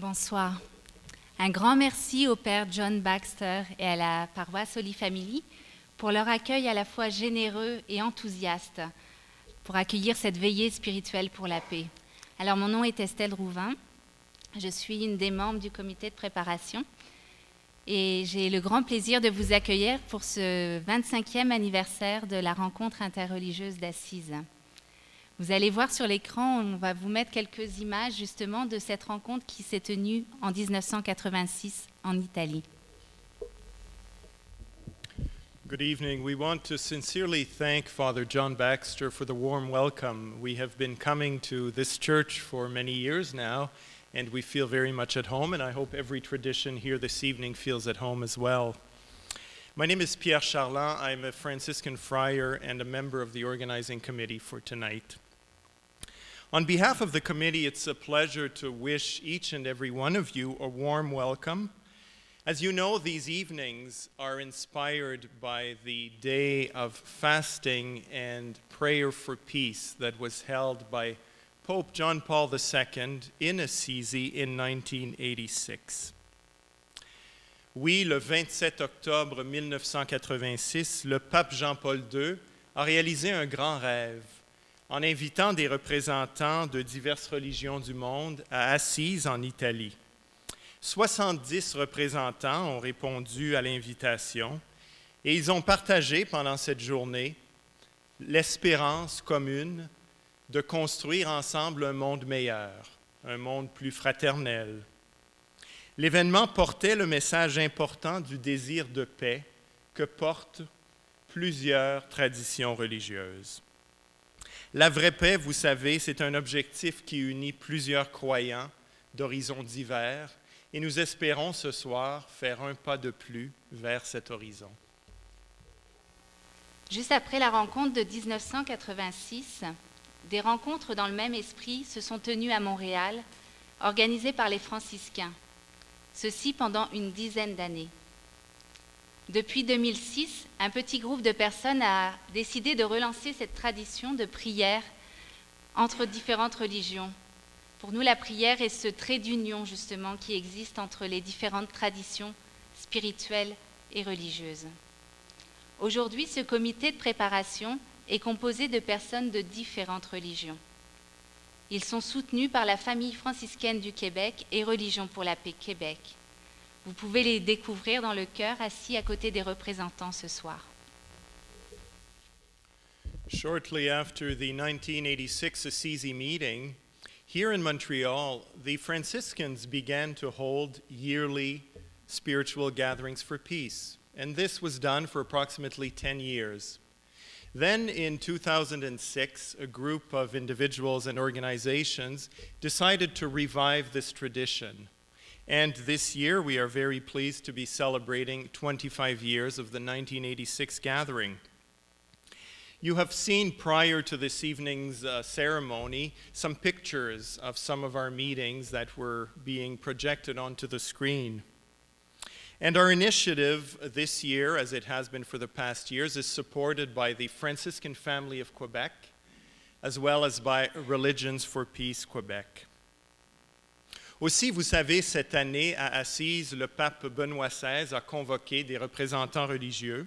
Bonsoir. Un grand merci au Père John Baxter et à la paroisse Holy Family pour leur accueil à la fois généreux et enthousiaste pour accueillir cette veillée spirituelle pour la paix. Alors, mon nom est Estelle Rouvin. Je suis une des membres du comité de préparation et j'ai le grand plaisir de vous accueillir pour ce 25e anniversaire de la rencontre interreligieuse d'Assise. Vous allez voir sur l'écran, on va vous mettre quelques images justement de cette rencontre qui s'est tenue en 1986 en Italie. Good evening. We want to sincerely thank Father John Baxter for the warm welcome. We have been coming to this church for many years now, and we feel very much at home, and I hope every tradition here this evening feels at home as well. My name is Pierre Charland. I'm a Franciscan friar and a member of the organizing committee for tonight. On behalf of the committee, it's a pleasure to wish each and every one of you a warm welcome. As you know, these evenings are inspired by the day of fasting and prayer for peace that was held by Pope John Paul II in Assisi in 1986. Oui, le 27 octobre 1986, le pape Jean-Paul II a réalisé un grand rêve en invitant des représentants de diverses religions du monde à Assise en Italie. 70 représentants ont répondu à l'invitation et ils ont partagé pendant cette journée l'espérance commune de construire ensemble un monde meilleur, un monde plus fraternel. L'événement portait le message important du désir de paix que portent plusieurs traditions religieuses. La vraie paix, vous savez, c'est un objectif qui unit plusieurs croyants d'horizons divers et nous espérons ce soir faire un pas de plus vers cet horizon. Juste après la rencontre de 1986, des rencontres dans le même esprit se sont tenues à Montréal, organisées par les franciscains. Ceci pendant une dizaine d'années. Depuis 2006, un petit groupe de personnes a décidé de relancer cette tradition de prière entre différentes religions. Pour nous, la prière est ce trait d'union justement qui existe entre les différentes traditions spirituelles et religieuses. Aujourd'hui, ce comité de préparation est composé de personnes de différentes religions. Ils sont soutenus par la famille franciscaine du Québec et Religion pour la paix Québec. Vous pouvez les découvrir dans le chœur assis à côté des représentants ce soir. Shortly after the 1986 Assisi meeting, here in Montreal, the Franciscans began to hold yearly spiritual gatherings for peace, and this was done for approximately 10 years. Then in 2006, a group of individuals and organizations decided to revive this tradition. And this year, we are very pleased to be celebrating 25 years of the 1986 gathering. You have seen prior to this evening's ceremony some pictures of some of our meetings that were being projected onto the screen. And our initiative this year, as it has been for the past years, is supported by the Franciscan Family of Quebec, as well as by Religions for Peace Quebec. Aussi, vous savez, cette année, à Assise, le pape Benoît XVI a convoqué des représentants religieux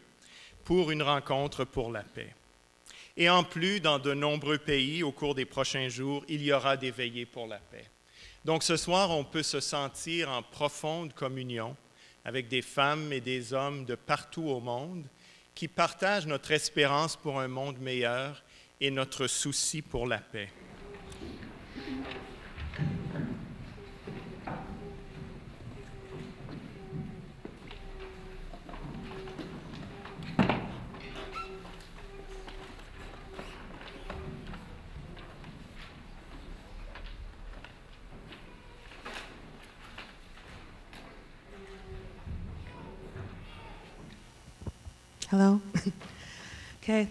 pour une rencontre pour la paix. Et en plus, dans de nombreux pays, au cours des prochains jours, il y aura des veillées pour la paix. Donc ce soir, on peut se sentir en profonde communion avec des femmes et des hommes de partout au monde qui partagent notre espérance pour un monde meilleur et notre souci pour la paix. Hello. Okay.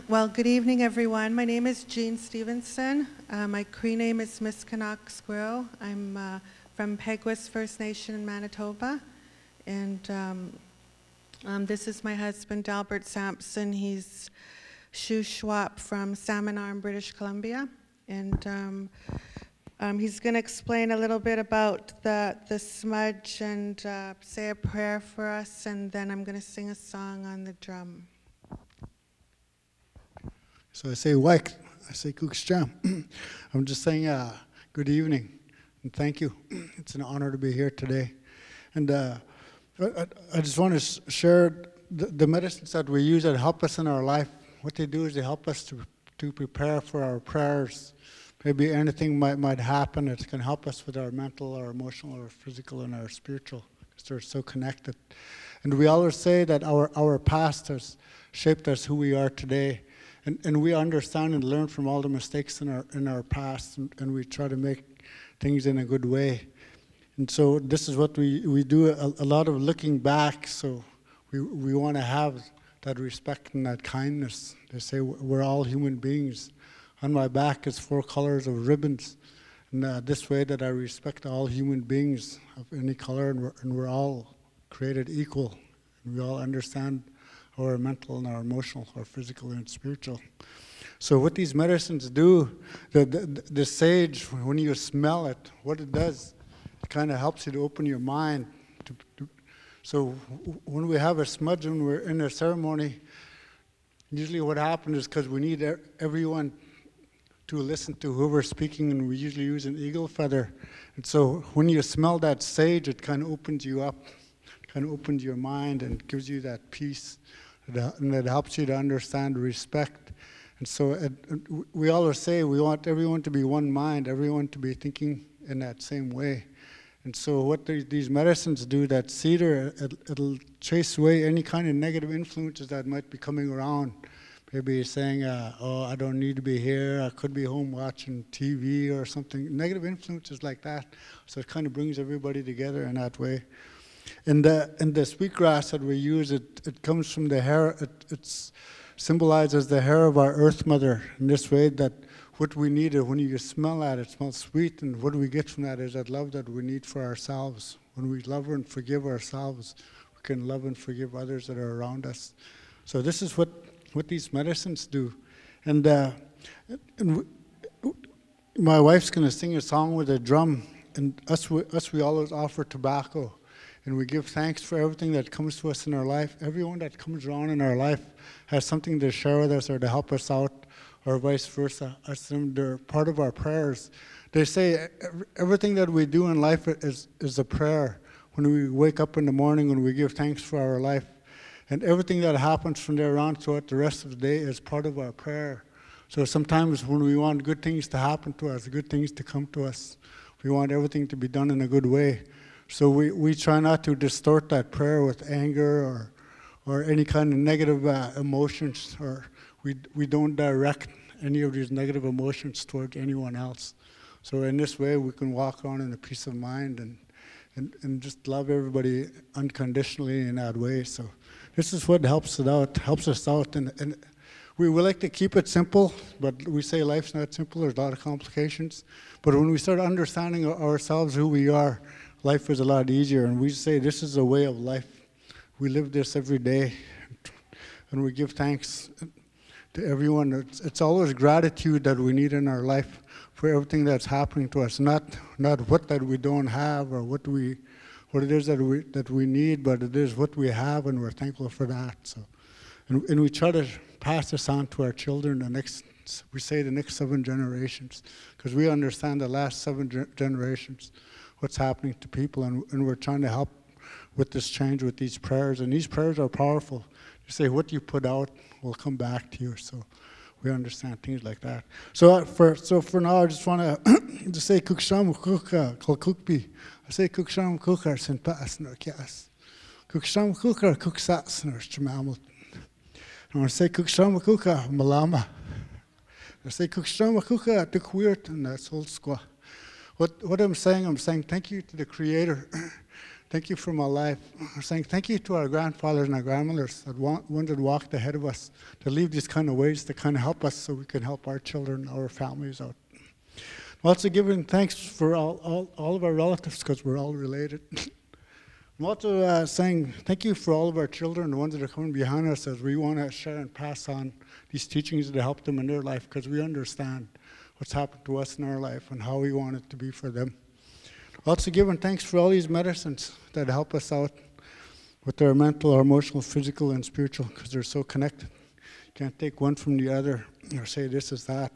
Well, good evening, everyone. My name is Jean Stevenson. My Cree name is Miss Canuck Squirrel. I'm from Peguis First Nation in Manitoba. And this is my husband, Albert Sampson. He's Shuswap from Salmon Arm, British Columbia. And He's going to explain a little bit about the smudge and say a prayer for us, and then I'm going to sing a song on the drum. So I say, Wike, I say, Kuksham. I'm just saying good evening and thank you. It's an honor to be here today. And I just want to share the medicines that we use that help us in our life. What they do is they help us to prepare for our prayers. Maybe anything might happen. It can help us with our mental, our emotional, our physical, and our spiritual, because they're so connected. And we always say that our past has shaped us who we are today. And we understand and learn from all the mistakes in our past, and we try to make things in a good way. And so this is what we do, a lot of looking back. So we want to have that respect and that kindness. They say we're all human beings. On my back is 4 colors of ribbons. And this way that I respect all human beings of any color, and we're all created equal. And we all understand our mental and our emotional, our physical and spiritual. So what these medicines do, the sage, when you smell it, what it does, it kind of helps you to open your mind. So when we have a smudge, when we're in a ceremony, usually what happens is because we need everyone to listen to whoever's speaking, and we usually use an eagle feather. And so when you smell that sage, it kind of opens you up, kind of opens your mind and gives you that peace. And it helps you to understand respect. And so we always say we want everyone to be one mind, everyone to be thinking in that same way. And so what these medicines do, that cedar, it'll chase away any kind of negative influences that might be coming around. Maybe saying, oh, I don't need to be here, I could be home watching TV or something. Negative influences like that. So it kind of brings everybody together in that way. And the sweetgrass that we use, it comes from the hair. It symbolizes the hair of our Earth Mother. In this way, that what we need, when you smell that, it smells sweet. And what we get from that is that love that we need for ourselves. When we love and forgive ourselves, we can love and forgive others that are around us. So this is what these medicines do. And my wife's going to sing a song with a drum. And we always offer tobacco. And we give thanks for everything that comes to us in our life. Everyone that comes around in our life has something to share with us or to help us out, or vice versa. They're part of our prayers. They say everything that we do in life is a prayer. When we wake up in the morning, when we give thanks for our life. And everything that happens from there on throughout the rest of the day is part of our prayer. So sometimes when we want good things to happen to us, good things to come to us, we want everything to be done in a good way. So we try not to distort that prayer with anger or any kind of negative emotions, or we don't direct any of these negative emotions towards anyone else. So in this way, we can walk on in a peace of mind and just love everybody unconditionally in that way. So this is what helps us out. And we like to keep it simple, but we say life's not simple. There's a lot of complications. But when we start understanding ourselves, who we are, life is a lot easier. And we say this is a way of life. We live this every day, and we give thanks to everyone. It's always gratitude that we need in our life for everything that's happening to us. Not what that we don't have or what it is that we need, but it is what we have, and we're thankful for that. So, and we try to pass this on to our children. The next 7 generations, because we understand the last 7 generations, what's happening to people, and we're trying to help with this change with these prayers. And these prayers are powerful. You say what you put out will come back to you. So we understand things like that. So for now, I just want to say Kuksham Kuka Kolkukpi. I say Kuksham Kuka Sinpasner Kias. Kuksham Kuka Kuksatsner Chmamal. I want to say Kuksham Kuka Malama. I say Kuksham Kuka Tukwirt, and that's old squaw. What I'm saying thank you to the Creator. Thank you for my life. I'm saying thank you to our grandfathers and our grandmothers, that ones that walked ahead of us, to leave these kind of ways to kind of help us so we can help our children, our families out. I'm also giving thanks for all of our relatives, because we're all related. I'm also saying thank you for all of our children, the ones that are coming behind us, as we want to share and pass on these teachings to help them in their life, because we understand what's happened to us in our life and how we want it to be for them. Also giving thanks for all these medicines that help us out with our mental, our emotional, physical, and spiritual, because they're so connected. You can't take one from the other or say this is that.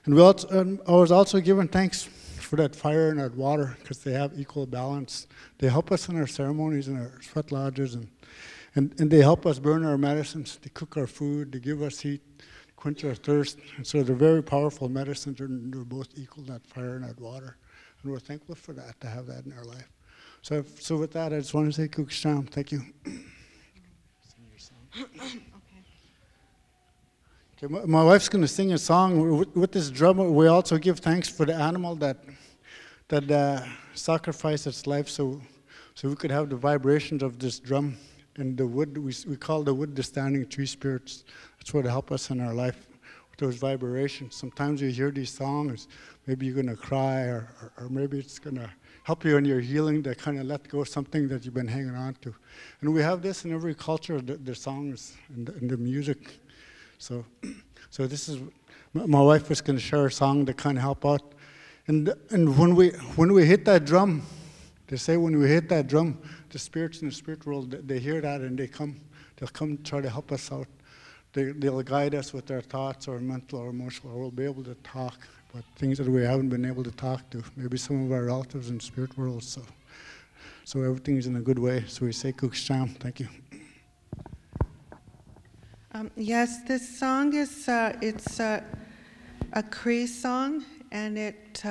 And I was also giving thanks for that fire and that water, because they have equal balance. They help us in our ceremonies and our sweat lodges, and they help us burn our medicines. They cook our food, they give us heat, quench our thirst. And so they're very powerful medicines, and they're both equal, that fire and that water. And we're thankful for that, to have that in our life. So with that, I just want to say Kuksham. Thank you. Okay, my wife's going to sing a song. With this drum, we also give thanks for the animal that sacrificed its life so we could have the vibrations of this drum. And the wood, we call the wood the standing tree spirits. That's what help us in our life with those vibrations. Sometimes you hear these songs, maybe you're going to cry, or maybe it's going to help you in your healing to kind of let go of something that you've been hanging on to. And we have this in every culture, the songs and the music. So this is, my wife was going to share a song to kind of help out. And when we hit that drum, they say when we hit that drum, the spirits in the spirit world, they hear that and they'll come try to help us out. They'll guide us with their thoughts or mental or emotional, or we'll be able to talk about things that we haven't been able to talk to, maybe some of our relatives in the spirit world. So everything's in a good way. So we say Kuksham. Thank you. Yes, this song is it's a Cree song, and it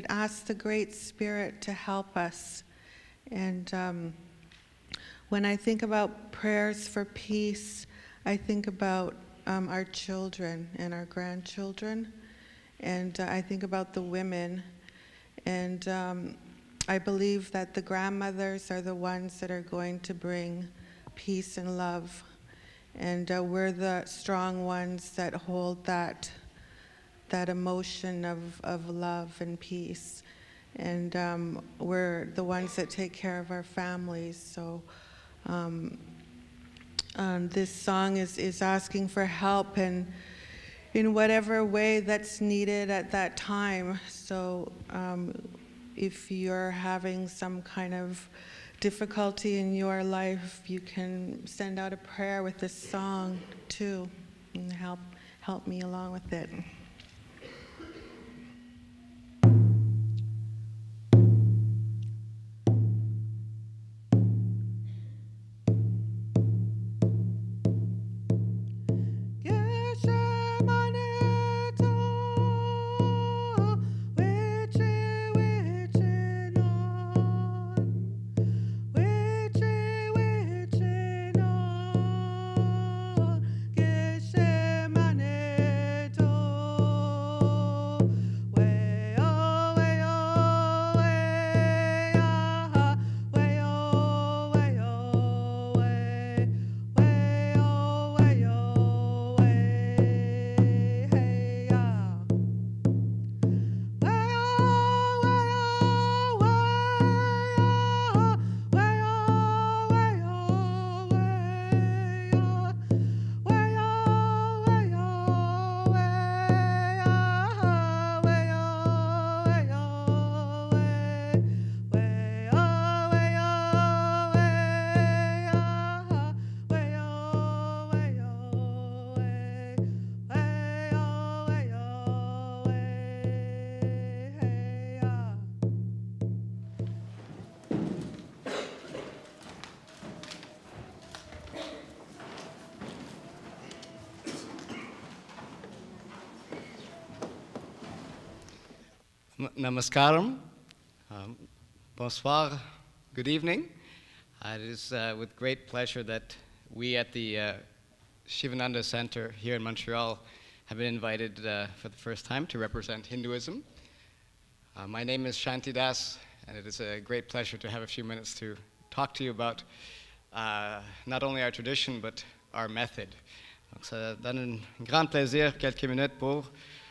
asks the Great Spirit to help us. And when I think about prayers for peace, I think about our children and our grandchildren, and I think about the women, and I believe that the grandmothers are the ones that are going to bring peace and love. And we're the strong ones that hold that emotion of love and peace. And we're the ones that take care of our families. So this song is asking for help and in whatever way that's needed at that time. So if you're having some kind of difficulty in your life, you can send out a prayer with this song too, and help me along with it. Namaskaram. Bonsoir. Good evening. It is with great pleasure that we at the Shivananda Center here in Montreal have been invited for the first time to represent Hinduism. My name is Shanti Das, and it is a great pleasure to have a few minutes to talk to you about not only our tradition, but our method. Donc ça donne un grand plaisir, quelques minutes, pour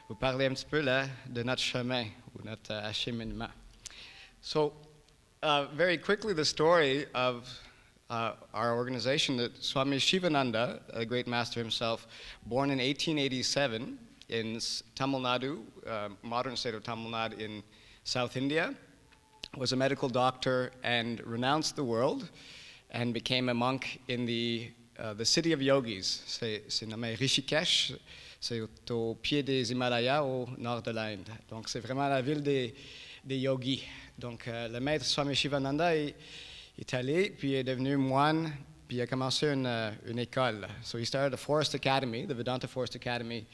vous parler un petit peu là, de notre chemin, ou notre acheminement. So, very quickly, the story of our organization, that Swami Shivananda, a great master himself, born in 1887 in Tamil Nadu, modern state of Tamil Nadu in South India, was a medical doctor and renounced the world and became a monk in the city of yogis. C'est nommé Rishikesh, c'est au pied des Himalayas au nord de l'Inde. Donc c'est vraiment la ville des yogis. Donc le maître Swami Shivananda est allé, puis est devenu moine, puis il a commencé une école. So he started a forest academy, the Vedanta Forest Academy,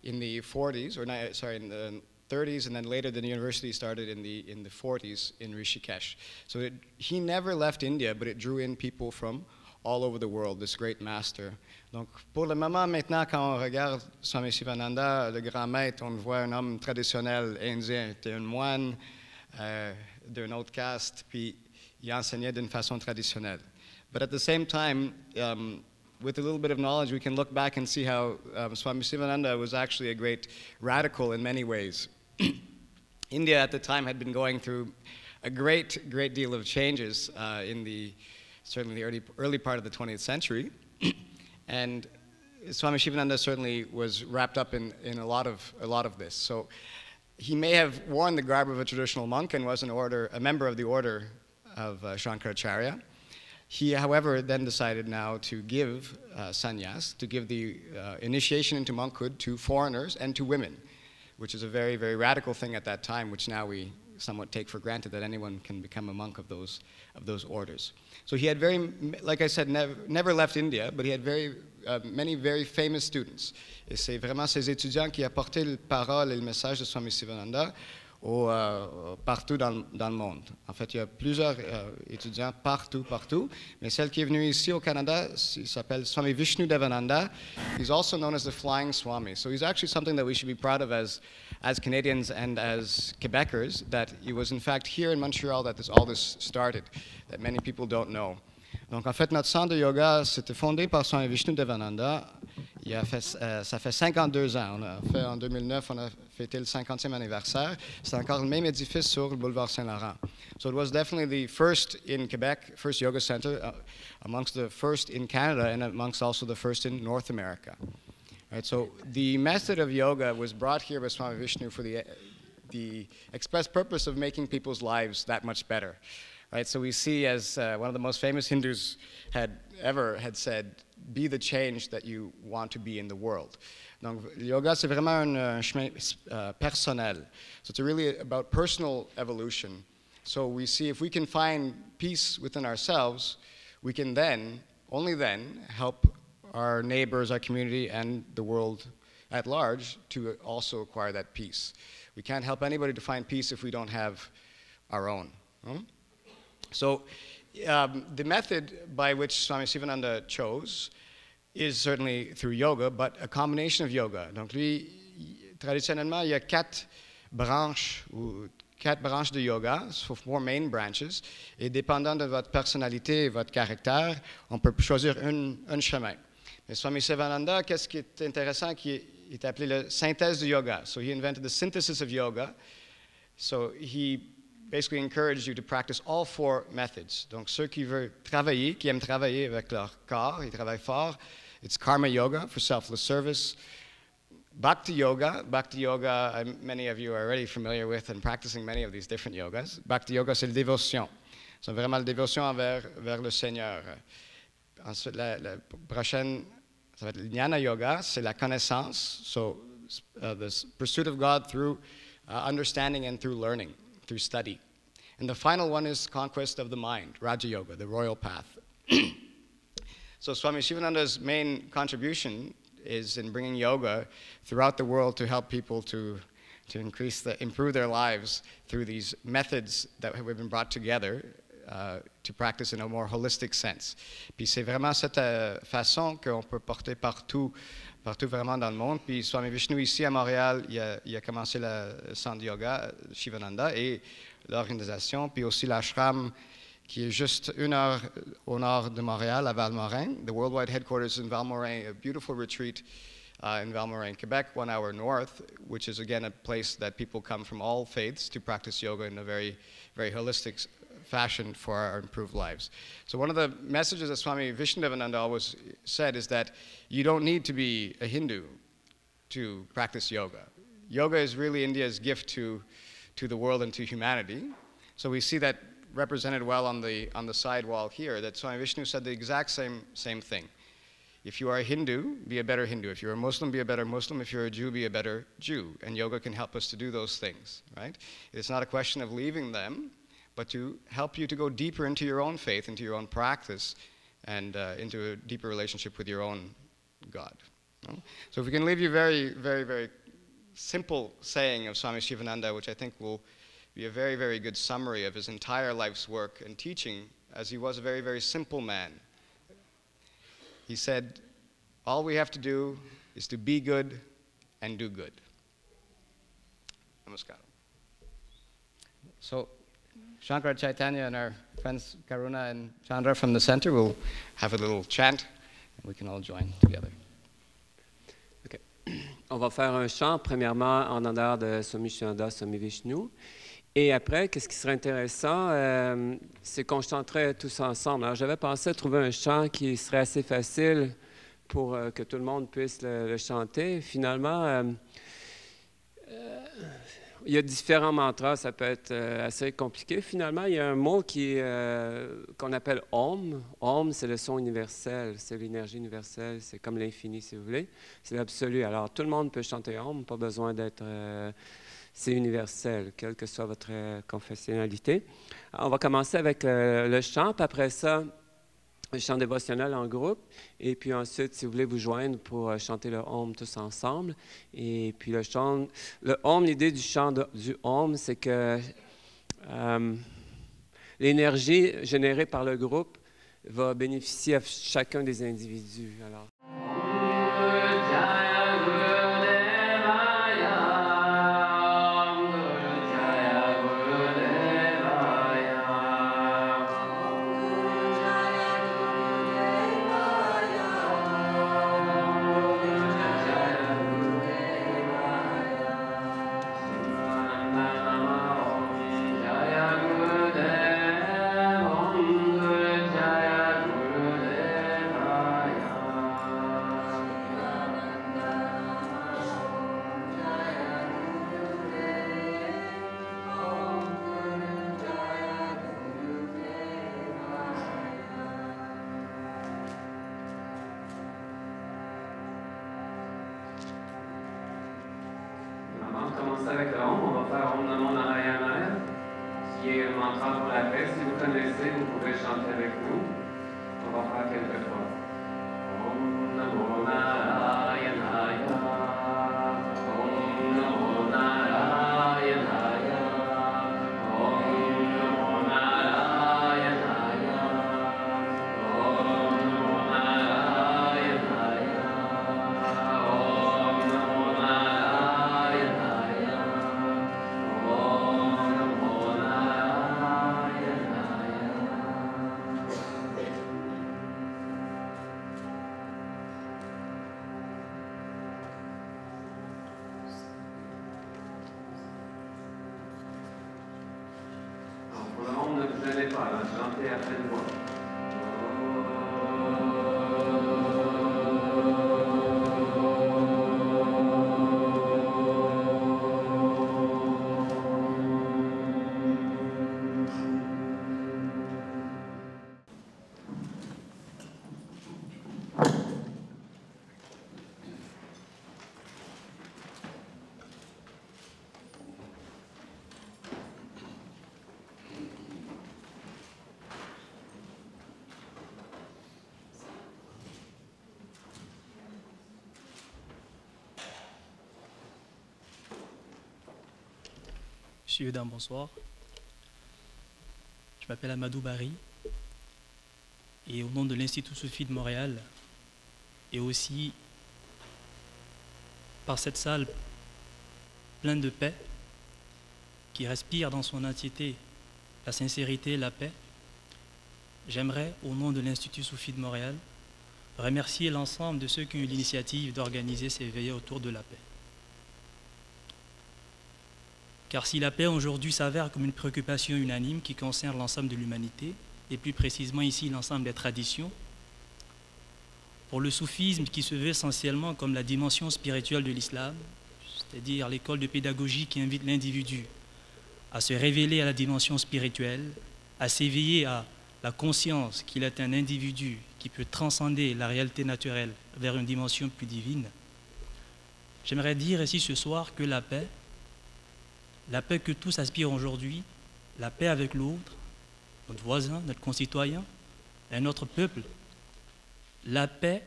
in the 40s, in the 30s, and then later the university started in the 40s in Rishikesh. So he never left India, but it drew in people from all over the world, this great master. Donc pour le moment, maintenant, quand on regarde Swami Shivananda, le grand maître, on voit un homme traditionnel indien, était un moine d'une autre caste, puis il enseignait d'une façon traditionnelle. But at the same time, with a little bit of knowledge, we can look back and see how Swami Shivananda was actually a great radical in many ways. India at the time had been going through a great deal of changes in certainly the early part of the 20th century. And Swami Shivananda certainly was wrapped up in a lot of this. So he may have worn the garb of a traditional monk and was a member of the order of Shankaracharya. He, however, then decided now to give sannyas, to give the initiation into monkhood to foreigners and to women, which is a very, very radical thing at that time, which now we somewhat take for granted that anyone can become a monk of those orders. So he had like I said, never left India, but he had many very famous students. Et c'est vraiment ces étudiants qui apportaient la parole et le message de Swami Shivananda partout dans le monde. En fait, il y a plusieurs étudiants partout, mais celle qui est venue ici au Canada, il s'appelle Swami Vishnu Devananda. He's also known as the Flying Swami. So he's actually something that we should be proud of as Canadians and as Quebecers, that it was in fact here in Montreal that all this started, that many people don't know. Donc en fait, notre centre de yoga, c'était fondé par Swami Vishnu Devananda. Ça fait 52 ans. En 2009, on a fêté le 50e anniversaire. C'est encore le même édifice sur le boulevard Saint-Laurent. So it was definitely the first in Quebec, first yoga center, amongst the first in Canada, and amongst also the first in North America. Right, so the method of yoga was brought here by Swami Vishnu for the express purpose of making people's lives that much better. Right, so we see, as one of the most famous Hindus had said, be the change that you want to be in the world. Donc, yoga, c'est vraiment un chemin personnel. So it's really about personal evolution. So we see if we can find peace within ourselves, we can then, only then, help our neighbors, our community, and the world at large to also acquire that peace. We can't help anybody to find peace if we don't have our own. So the method by which Swami Shivananda chose is certainly through yoga, but a combination of yoga. Donc lui, traditionnellement, il y a quatre branches de yoga, so 4 main branches, et dépendant de votre personnalité et votre caractère, on peut choisir un chemin. Mais Swami Shivananda, qu'est-ce qui est intéressant, qui est appelé la synthèse du yoga. So he invented the synthesis of yoga. So he basically encouraged you to practice all 4 methods. Donc ceux qui veulent travailler, qui aiment travailler avec leur corps, ils travaillent fort. It's karma yoga for selfless service. Bhakti yoga, many of you are already familiar with and practicing many of these different yogas. Bhakti yoga, c'est la dévotion. C'est vraiment la dévotion vers le Seigneur. Ensuite, la prochaine, ça va être le jnana yoga, c'est la connaissance. So the pursuit of God through understanding and through learning, through study. And the final one is conquest of the mind, Raja Yoga, the royal path. So Swami Shivananda's main contribution is in bringing yoga throughout the world to help people to improve their lives through these methods that have been brought together to practice in a more holistic sense. Puis c'est vraiment cette façon qu'on peut porter partout vraiment dans le monde. Puis Swami Vishnu ici à Montréal, il a commencé le centre de yoga Shivananda et l'organisation, puis aussi l'ashram qui est juste 1 heure au nord de Montréal, à Val-Morin. The worldwide headquarters in Val-Morin, a beautiful retreat in Val-Morin, Quebec, 1 hour north, which is again a place that people come from all faiths to practice yoga in a very, very holistic fashion for our improved lives. So one of the messages that Swami Vishnudevananda always said is that you don't need to be a Hindu to practice yoga. Yoga is really India's gift to the world and to humanity. So we see that represented well on the side wall here, that Swami Vishnu said the exact same thing. If you are a Hindu, be a better Hindu. If you're a Muslim, be a better Muslim. If you're a Jew, be a better Jew. And yoga can help us to do those things, right? It's not a question of leaving them, but to help you to go deeper into your own faith, into your own practice, and into a deeper relationship with your own God. So if we can leave you very, very, very simple saying of Swami Shivananda, which I think will be a very, very good summary of his entire life's work and teaching, as he was a very, very simple man. He said, all we have to do is to be good and do good. Namaskaram. So, Shankara Chaitanya and our friends Karuna and Chandra from the center will have a little chant, and we can all join together. Okay. On va faire un chant, premièrement, en honneur de Swami Shivananda, Swami Vishnu. Et après, qu'est-ce qui serait intéressant, c'est qu'on chanterait tous ensemble. Alors, j'avais pensé à trouver un chant qui serait assez facile pour que tout le monde puisse le chanter. Finalement, il y a différents mantras, ça peut être assez compliqué. Finalement, il y a un mot qu'on appelle Om. Om, c'est le son universel, c'est l'énergie universelle, c'est comme l'infini, si vous voulez. C'est l'absolu. Alors, tout le monde peut chanter Om, pas besoin d'être... c'est universel, quelle que soit votre confessionnalité. Alors, on va commencer avec le chant, puis après ça, le chant dévotionnel en groupe, et puis ensuite, si vous voulez vous joindre pour chanter le Om tous ensemble. Et puis le Om, l'idée du chant du Om, c'est que l'énergie générée par le groupe va bénéficier à chacun des individus. Alors, avec le Om, on va faire Om Namo Narayana, qui est un mantra pour la paix. Si vous connaissez, vous pouvez chanter avec nous. On va faire quelques fois. Om Namo Narayana. Om Namo Narayana. Om Namo Narayana. Om Namo Narayana. Om Namo Narayana. Ne vous gênez pas, chantez à pleine voix. Monsieur Udam, bonsoir. Je m'appelle Amadou Barry et au nom de l'Institut Soufi de Montréal et aussi par cette salle pleine de paix qui respire dans son entièreté la sincérité et la paix, j'aimerais au nom de l'Institut Soufi de Montréal remercier l'ensemble de ceux qui ont eu l'initiative d'organiser ces veillées autour de la paix. Car si la paix aujourd'hui s'avère comme une préoccupation unanime qui concerne l'ensemble de l'humanité, et plus précisément ici l'ensemble des traditions, pour le soufisme qui se veut essentiellement comme la dimension spirituelle de l'islam, c'est-à-dire l'école de pédagogie qui invite l'individu à se révéler à la dimension spirituelle, à s'éveiller à la conscience qu'il est un individu qui peut transcender la réalité naturelle vers une dimension plus divine, j'aimerais dire ici ce soir que la paix que tous aspirent aujourd'hui, la paix avec l'autre, notre voisin, notre concitoyen, et notre peuple, la paix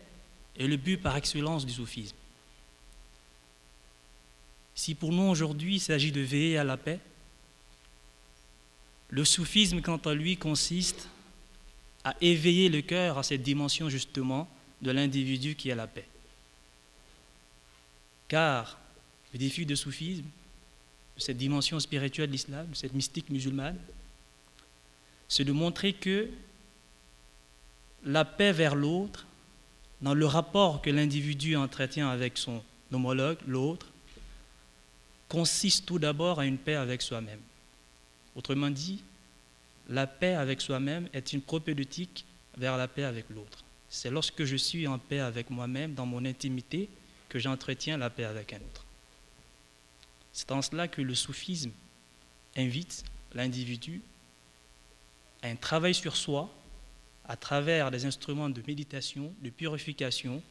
est le but par excellence du soufisme. Si pour nous aujourd'hui il s'agit de veiller à la paix, le soufisme quant à lui consiste à éveiller le cœur à cette dimension justement de l'individu qui est la paix. Car le défi de soufisme, de cette dimension spirituelle de l'islam, de cette mystique musulmane, c'est de montrer que la paix vers l'autre, dans le rapport que l'individu entretient avec son homologue, l'autre, consiste tout d'abord à une paix avec soi-même. Autrement dit, la paix avec soi-même est une propédeutique vers la paix avec l'autre. C'est lorsque je suis en paix avec moi-même, dans mon intimité, que j'entretiens la paix avec un autre. C'est en cela que le soufisme invite l'individu à un travail sur soi à travers des instruments de méditation, de purification,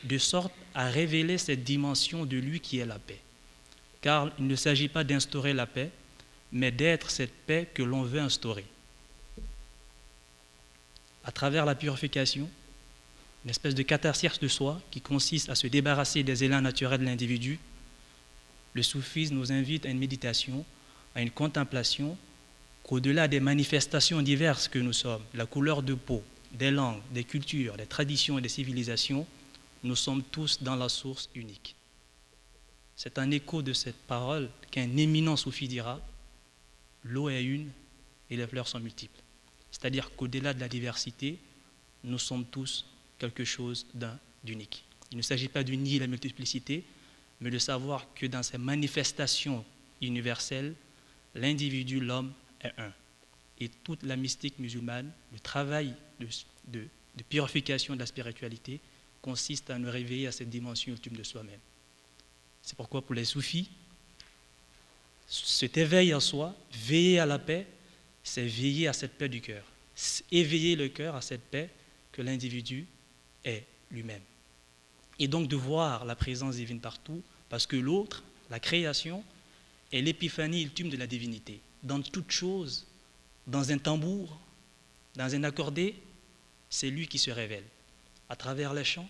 de sorte à révéler cette dimension de lui qui est la paix. Car il ne s'agit pas d'instaurer la paix, mais d'être cette paix que l'on veut instaurer. À travers la purification, une espèce de catharsis de soi qui consiste à se débarrasser des élans naturels de l'individu, le soufisme nous invite à une méditation, à une contemplation, qu'au-delà des manifestations diverses que nous sommes, la couleur de peau, des langues, des cultures, des traditions et des civilisations, nous sommes tous dans la source unique. C'est un écho de cette parole qu'un éminent soufi dira, l'eau est une et les fleurs sont multiples. C'est-à-dire qu'au-delà de la diversité, nous sommes tous quelque chose d'unique. Il ne s'agit pas de nier la multiplicité, mais de savoir que dans ces manifestations universelles, l'individu, l'homme, est un. Et toute la mystique musulmane, le travail de purification de la spiritualité, consiste à nous réveiller à cette dimension ultime de soi-même. C'est pourquoi pour les soufis, cet éveil en soi, veiller à la paix, c'est veiller à cette paix du cœur. Éveiller le cœur à cette paix que l'individu est lui-même. Et donc de voir la présence divine partout, parce que l'autre, la création, est l'épiphanie ultime de la divinité. Dans toute chose, dans un tambour, dans un accordé, c'est lui qui se révèle. À travers les chants,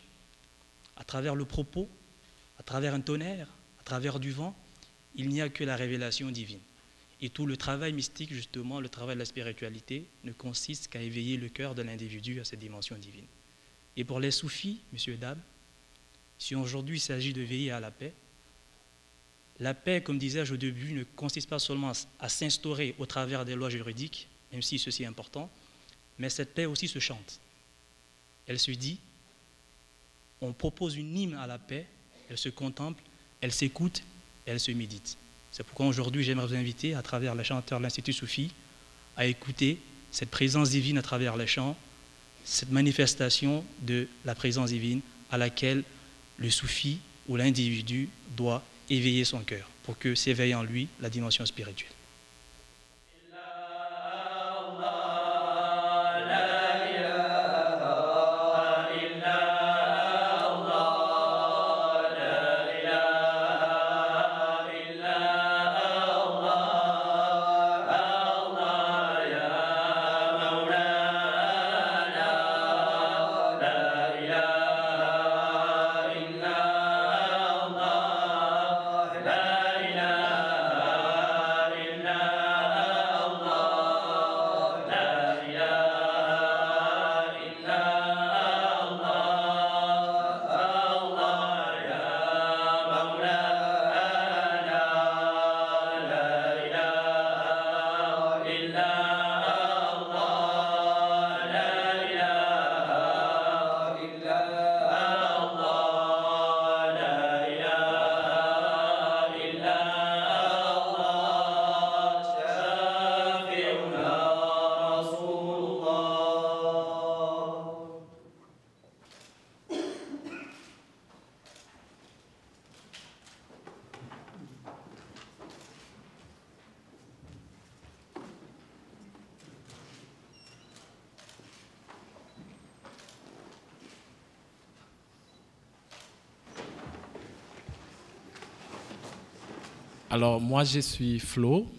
à travers le propos, à travers un tonnerre, à travers du vent, il n'y a que la révélation divine. Et tout le travail mystique, justement, le travail de la spiritualité, ne consiste qu'à éveiller le cœur de l'individu à cette dimension divine. Et pour les soufis, messieurs et dames, si aujourd'hui il s'agit de veiller à la paix, comme disais-je au début, ne consiste pas seulement à s'instaurer au travers des lois juridiques, même si ceci est important, mais cette paix aussi se chante. Elle se dit, on propose une hymne à la paix, elle se contemple, elle s'écoute, elle se médite. C'est pourquoi aujourd'hui j'aimerais vous inviter, à travers les chanteurs de l'Institut Soufi, à écouter cette présence divine à travers les chants, cette manifestation de la présence divine à laquelle le soufi ou l'individu doit éveiller son cœur pour que s'éveille en lui la dimension spirituelle. Alors, moi, je suis Flo.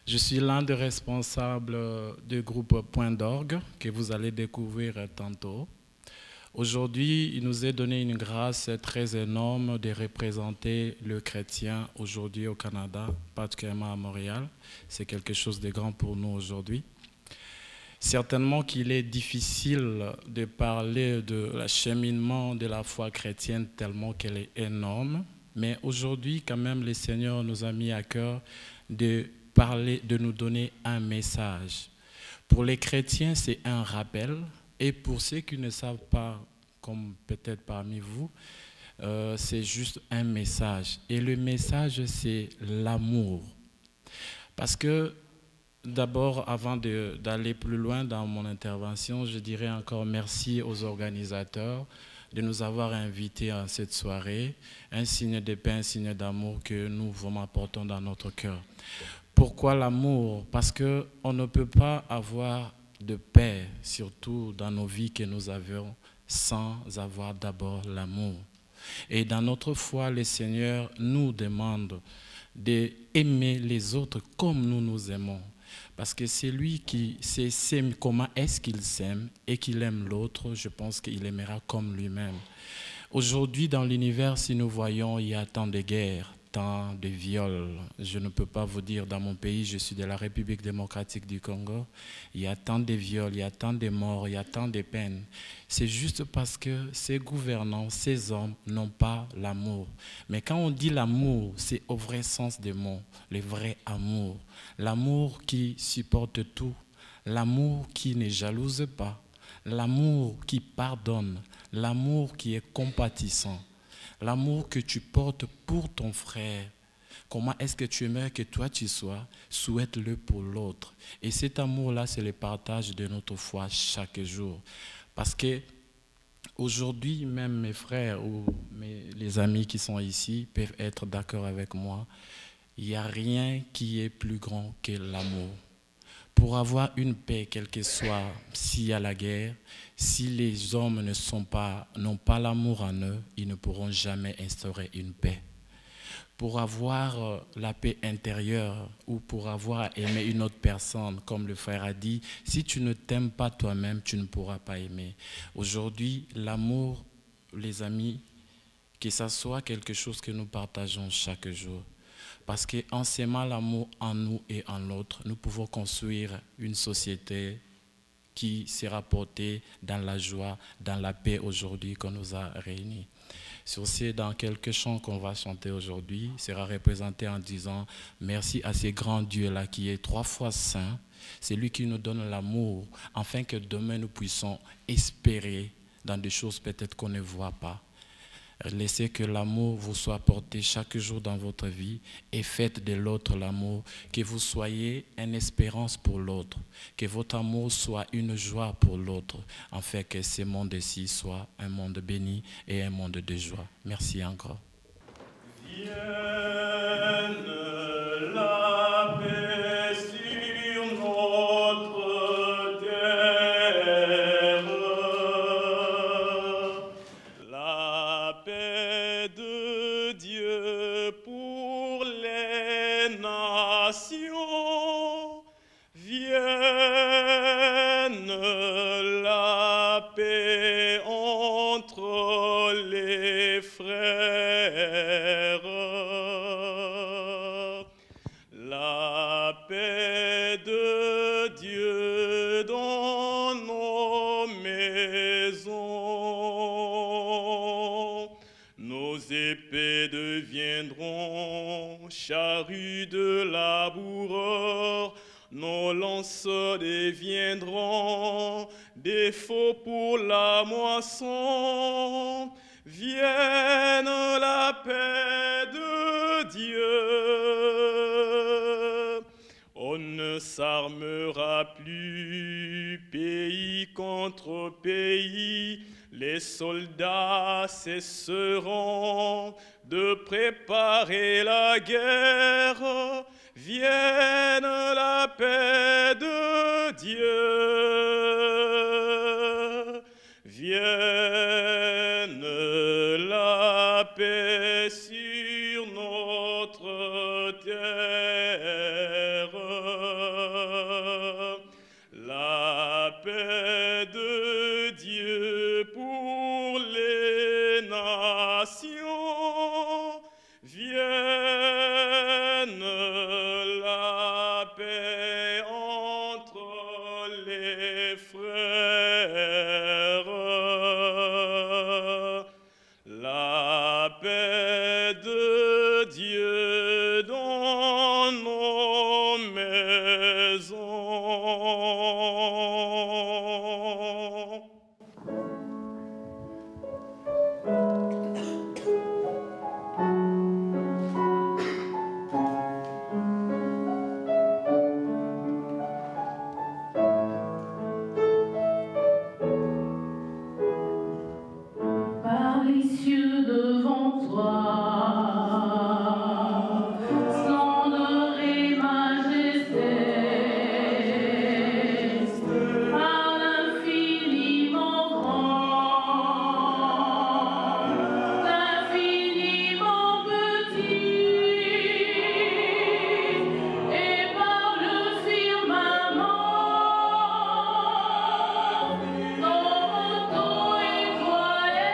Je suis l'un des responsables du groupe Point d'Orgue que vous allez découvrir tantôt. Aujourd'hui, il nous est donné une grâce très énorme de représenter le chrétien aujourd'hui au Canada, particulièrement à Montréal. C'est quelque chose de grand pour nous aujourd'hui. Certainement qu'il est difficile de parler de l'acheminement de la foi chrétienne tellement qu'elle est énorme, mais aujourd'hui, quand même, le Seigneur nous a mis à cœur de parler, de nous donner un message. Pour les chrétiens, c'est un rappel. Et pour ceux qui ne savent pas, comme peut-être parmi vous, c'est juste un message. Et le message, c'est l'amour. Parce que, d'abord, avant d'aller plus loin dans mon intervention, je dirais encore merci aux organisateurs de nous avoir invités à cette soirée. Un signe de paix, un signe d'amour que nous vous apportons dans notre cœur. Pourquoi l'amour? Parce qu'on ne peut pas avoir de paix, surtout dans nos vies que nous avions, sans avoir d'abord l'amour. Et dans notre foi, le Seigneur nous demande d'aimer les autres comme nous nous aimons. Parce que c'est lui qui sait comment est-ce qu'il s'aime et qu'il aime l'autre, je pense qu'il aimera comme lui-même. Aujourd'hui, dans l'univers, si nous voyons, il y a tant de guerres, tant de viols. Je ne peux pas vous dire, dans mon pays, je suis de la République démocratique du Congo, il y a tant de viols, il y a tant de morts, il y a tant de peines. C'est juste parce que ces gouvernants, ces hommes n'ont pas l'amour. Mais quand on dit l'amour, c'est au vrai sens des mots, le vrai amour. L'amour qui supporte tout, l'amour qui ne jalouse pas, l'amour qui pardonne, l'amour qui est compatissant. L'amour que tu portes pour ton frère, comment est-ce que tu aimerais que toi tu sois, souhaite-le pour l'autre. Et cet amour-là, c'est le partage de notre foi chaque jour. Parce que aujourd'hui, même mes frères ou les amis qui sont ici peuvent être d'accord avec moi, il n'y a rien qui est plus grand que l'amour. Pour avoir une paix, quelle que soit, s'il y a la guerre, si les hommes n'ont pas l'amour en eux, ils ne pourront jamais instaurer une paix. Pour avoir la paix intérieure ou pour avoir aimé une autre personne, comme le frère a dit, si tu ne t'aimes pas toi-même, tu ne pourras pas aimer. Aujourd'hui, l'amour, les amis, que ça soit quelque chose que nous partageons chaque jour. Parce qu'en s'aimant l'amour en nous et en l'autre, nous pouvons construire une société qui sera portée dans la joie, dans la paix aujourd'hui qu'on nous a réunis. Sur ce, dans quelques chants qu'on va chanter aujourd'hui, sera représenté en disant merci à ce grand Dieu-là qui est 3 fois saint. C'est lui qui nous donne l'amour, afin que demain nous puissions espérer dans des choses peut-être qu'on ne voit pas. Laissez que l'amour vous soit porté chaque jour dans votre vie et faites de l'autre l'amour, que vous soyez une espérance pour l'autre, que votre amour soit une joie pour l'autre, afin que ce monde-ci soit un monde béni et un monde de joie. Merci encore. Vienne la paix sur notre terre, la paix de Dieu pour les nations. Vienne la paix entre les frères, la paix de Dieu dans nos maisons. Nos épées deviendront charrues de laboureurs, nos lances deviendront des faux pour la moisson. Vienne la paix de Dieu. On ne s'armera plus pays contre pays. Les soldats cesseront de préparer la guerre. Vienne la paix de Dieu. Vienne la paix sur notre les frères. La paix de Dieu dans nos maisons. Par les cieux devant toi, splendeur et majesté, par l'infiniment grand, l'infiniment petit, et par le firmament, ton manteau étoilé.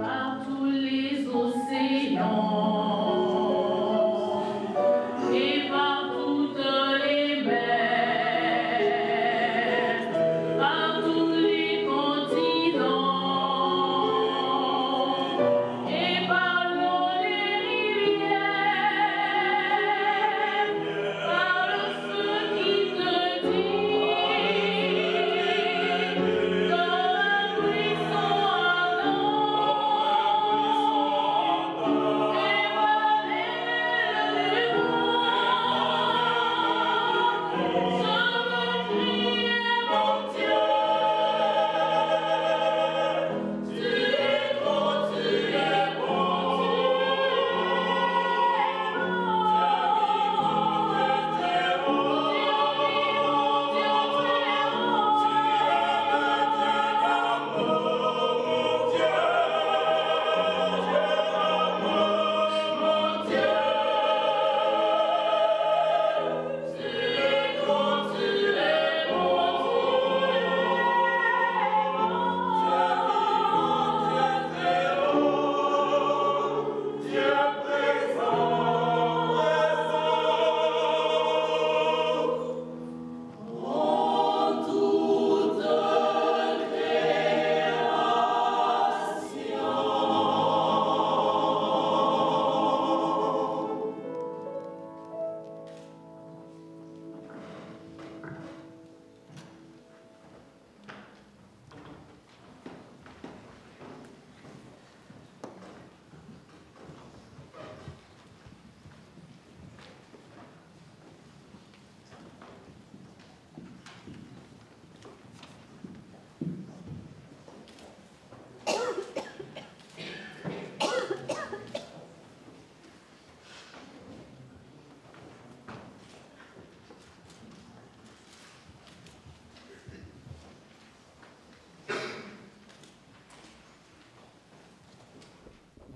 Par tous les océans et par toutes les mers, par tous les continents et par l'eau des rivières, par le feu qui te dit dans un buisson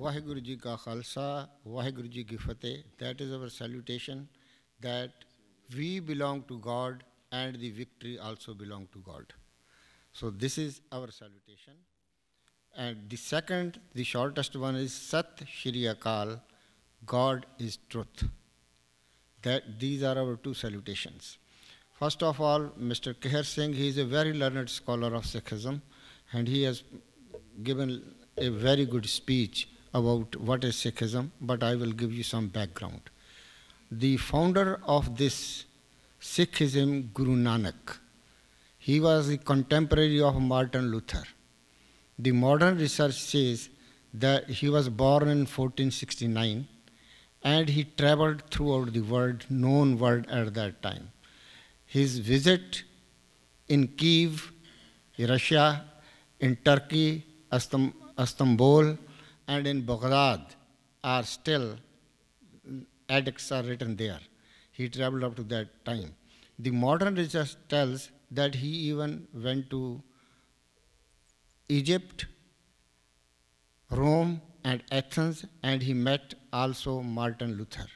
Vaheguru Ji Ka Khalsa, Vaheguru Ji Ki Fateh. That is our salutation, that we belong to God and the victory also belong to God. So this is our salutation. And the second, the shortest one is Sat Shri Akal, God is truth. These are our two salutations. First of all, Mr. Kehar Singh, he is a very learned scholar of Sikhism, and he has given a very good speech about what is Sikhism, but I will give you some background. The founder of this Sikhism, Guru Nanak, he was the contemporary of Martin Luther. The modern research says that he was born in 1469 and he traveled throughout the world, known world at that time. His visit in Kiev, Russia, in Turkey, Istanbul, and in Baghdad are still, edicts are written there. He traveled up to that time. The modern research tells that he even went to Egypt, Rome, and Athens, and he met also Martin Luther.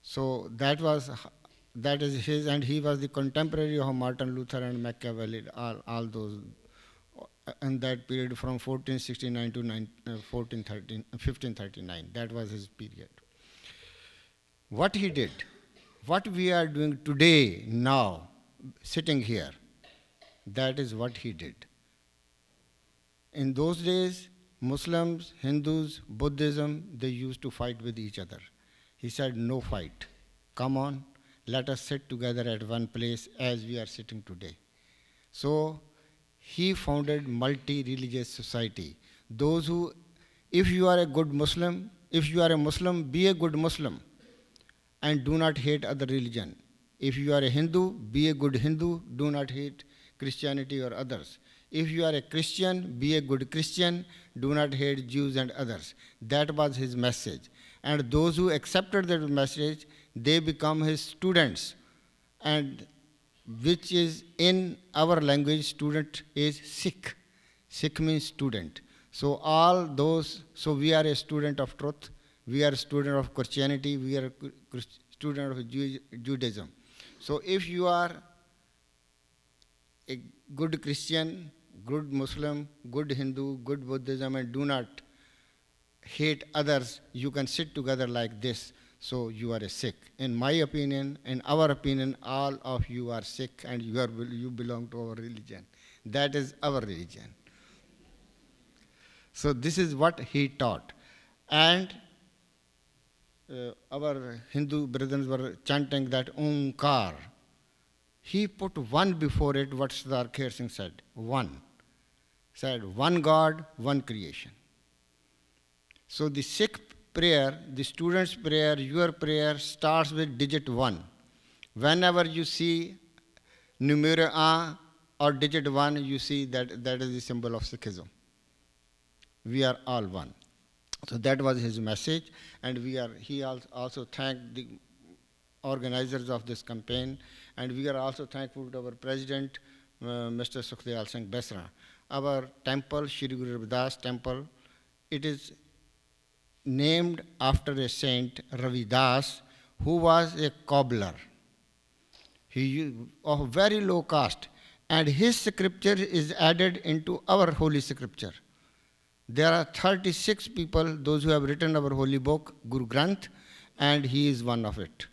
So that is his, and he was the contemporary of Martin Luther and Machiavelli, all those, in that period from 1469 to 1539. That was his period. What he did, what we are doing today, now, sitting here, that is what he did. In those days, Muslims, Hindus, Buddhism, they used to fight with each other. He said, no fight. Come on, let us sit together at one place as we are sitting today. So he founded multi-religious society. Those who, if you are a good Muslim, if you are a Muslim, be a good Muslim and do not hate other religion. If you are a Hindu, be a good Hindu, do not hate Christianity or others. If you are a Christian, be a good Christian, do not hate Jews and others. That was his message. And those who accepted that message, they become his students. And which is in our language, student is Sikh. Sikh means student. So all those, so we are a student of truth, we are a student of Christianity, we are a student of Judaism. So if you are a good Christian, good Muslim, good Hindu, good Buddhism, and do not hate others, you can sit together like this, so you are a Sikh. In my opinion, in our opinion, all of you are Sikh and you belong to our religion. That is our religion. So this is what he taught. And our Hindu brethren were chanting that Omkar. He put one before it, what Sardar Kher Singh said, one. Said, one God, one creation. So the Sikh prayer, the student's prayer, your prayer starts with digit 1. Whenever you see numeral A or digit 1, you see that is the symbol of Sikhism. We are all one. So that was his message, and he also thanked the organizers of this campaign, and we are also thankful to our president, Mr. Sukhdayal Singh Besra. Our temple, Shri Guru Ravidas Temple, it is named after a saint, Ravidas, who was a cobbler. He of very low caste, and his scripture is added into our holy scripture. There are 36 people, those who have written our holy book, Guru Granth, and he is one of it.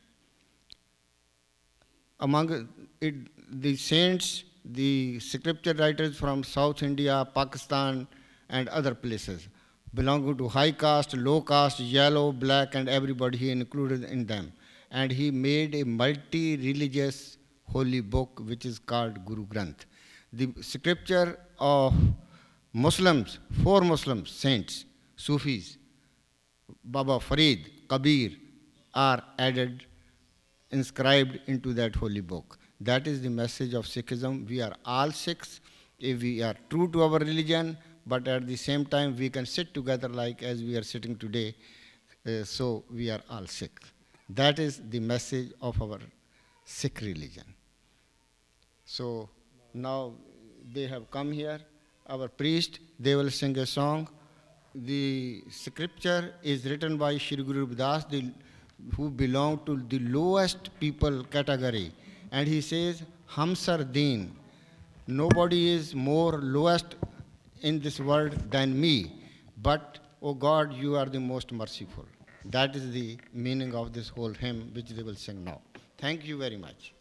Among the saints, the scripture writers from South India, Pakistan, and other places, belonging to high caste, low caste, yellow, black, and everybody he included in them. And he made a multi-religious holy book which is called Guru Granth. The scripture of Muslims, 4 Muslims, saints, Sufis, Baba Farid, Kabir, are added, inscribed into that holy book. That is the message of Sikhism. We are all Sikhs. If we are true to our religion, but at the same time we can sit together like as we are sitting today, so we are all Sikh. That is the message of our Sikh religion. So now they have come here. Our priest, they will sing a song. The scripture is written by Shri Guru Ravidas, who belong to the lowest people category. And he says, Hum sar deen. Nobody is more lowest in this world than me. But, O God, you are the most merciful. That is the meaning of this whole hymn, which they will sing now. Thank you very much.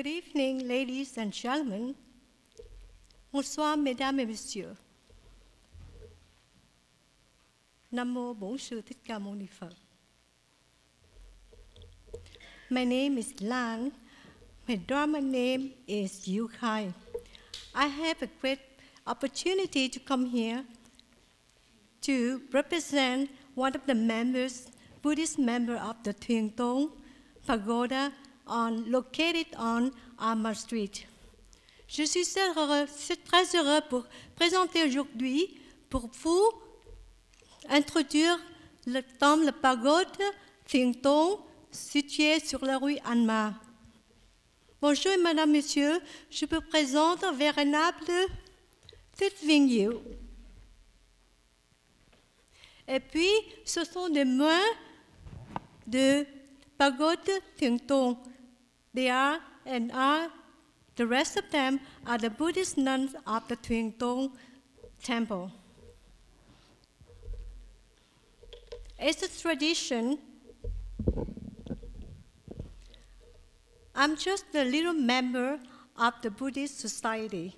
Good evening, ladies and gentlemen. Bonsoir, mesdames et messieurs. Nam mô Bổn Sư Thích Ca Mâu Ni Phật. My name is Lan. My Dharma name is Yu Khai. I have a great opportunity to come here to represent one of the members, Buddhist member of the Thiền Tông Pagoda located on Alma Street. Je suis très heureux pour présenter aujourd'hui pour vous introduire le temple pagode Thiền Tông situé sur la rue Anma. Bonjour madame, monsieur, je vous présente vénérable Thích Viên Diệu. Et puis, ce sont des mains de pagode Thiền Tông. They are and are, the rest of them are the Buddhist nuns of the Thiền Tông temple. It's a tradition. I'm just a little member of the Buddhist society.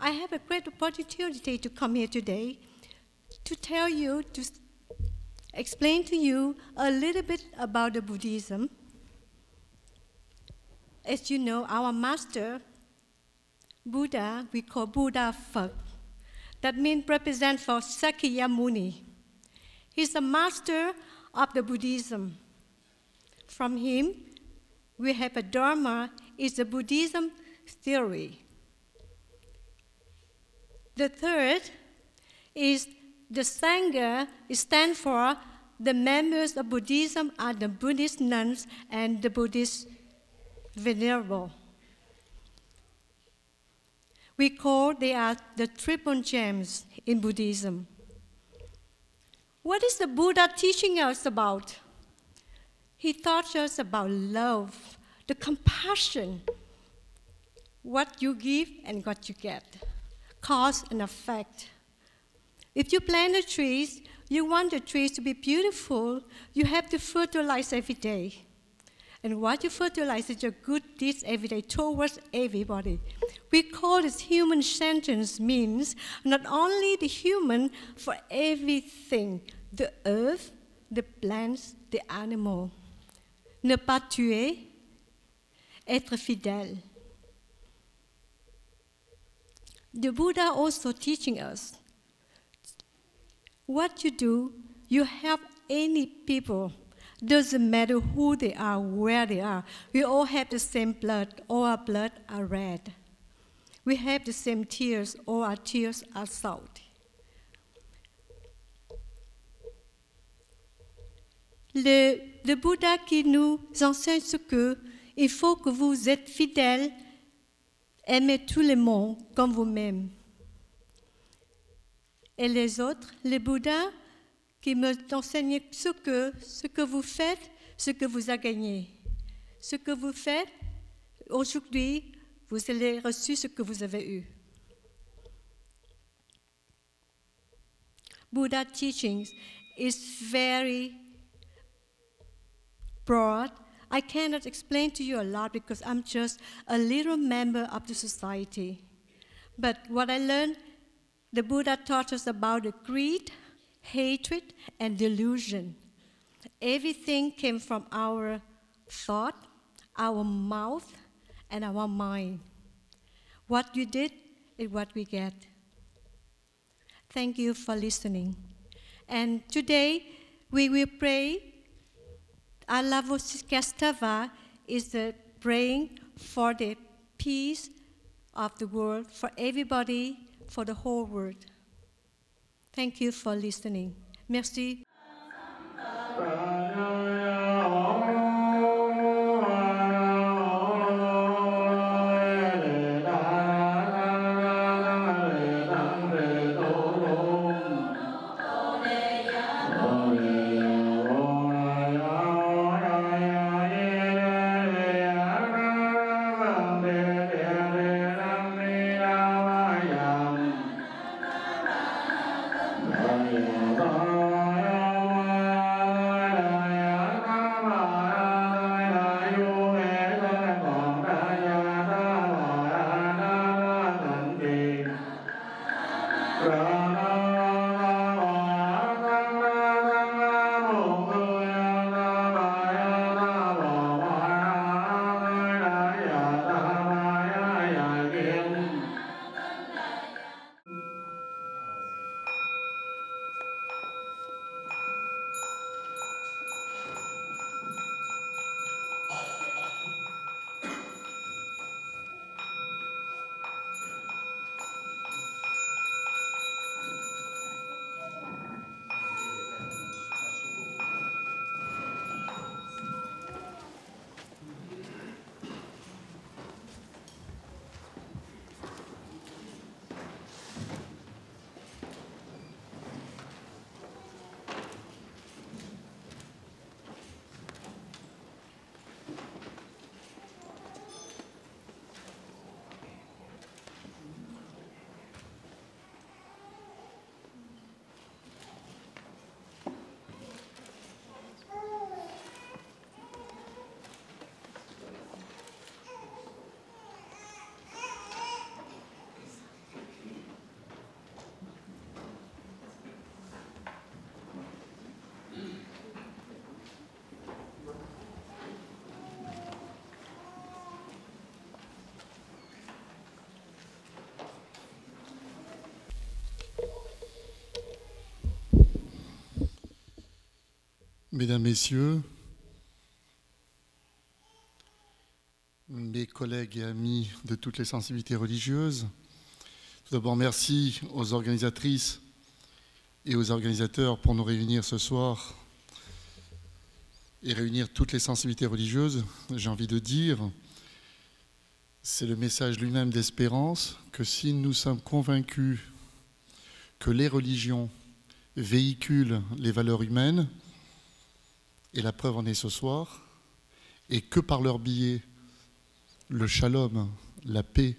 I have a great opportunity to come here today to tell you, to explain to you a little bit about the Buddhism. As you know, our master, Buddha, we call Buddha Phật. That means represent for Sakyamuni. He's the master of the Buddhism. From him, we have a Dharma, is the Buddhism theory. The third is the Sangha, it stands for the members of Buddhism are the Buddhist nuns and the Buddhist venerable. We call they are the triple gems in Buddhism. What is the Buddha teaching us about? He taught us about love, the compassion, what you give and what you get, cause and effect. If you plant the trees, you want the trees to be beautiful, you have to fertilize every day. And what you fertilize is your good deeds every day towards everybody. We call this human sentence means not only the human, for everything, the earth, the plants, the animal. Ne pas tuer, être fidèle. The Buddha also teaching us, what you do, you help any people. Doesn't matter who they are, where they are. We all have the same blood. All our blood are red. We have the same tears. All our tears are salt. Le Bouddha qui nous enseigne ce que il faut que vous êtes fidèles, aimez tout le monde comme vous-même. Et les autres, le Bouddha qui me enseigne ce que vous faites, ce que vous avez gagné. Ce que vous faites, aujourd'hui, vous allez reçu ce que vous avez eu. Buddha teachings is very broad. I cannot explain to you a lot because I'm just a little member of the society. But what I learned, the Buddha taught us about the greed, hatred, and delusion. Everything came from our thought, our mouth, and our mind. What you did is what we get. Thank you for listening. And today we will pray. Alavosikastavā is the praying for the peace of the world, for everybody, for the whole world. Thank you for listening. Merci. Bye. Mesdames, Messieurs, mes collègues et amis de toutes les sensibilités religieuses, tout d'abord merci aux organisatrices et aux organisateurs pour nous réunir ce soir et réunir toutes les sensibilités religieuses. J'ai envie de dire, c'est le message lui-même d'espérance que si nous sommes convaincus que les religions véhiculent les valeurs humaines, et la preuve en est ce soir, et que par leur biais, le shalom, la paix,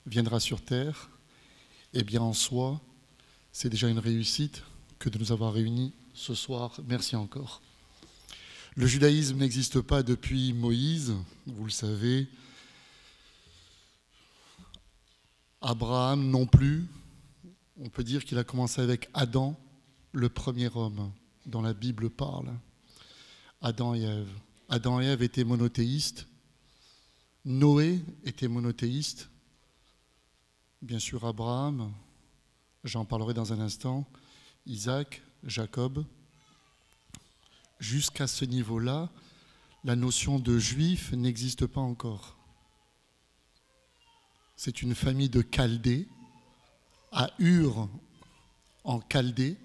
viendra sur terre, eh bien en soi, c'est déjà une réussite que de nous avoir réunis ce soir. Merci encore. Le judaïsme n'existe pas depuis Moïse, vous le savez. Abraham non plus. On peut dire qu'il a commencé avec Adam, le premier homme dont la Bible parle. Adam et Ève. Adam et Ève étaient monothéistes. Noé était monothéiste. Bien sûr, Abraham, j'en parlerai dans un instant. Isaac, Jacob. Jusqu'à ce niveau-là, la notion de juif n'existe pas encore. C'est une famille de Chaldées, à Ur, en Chaldée.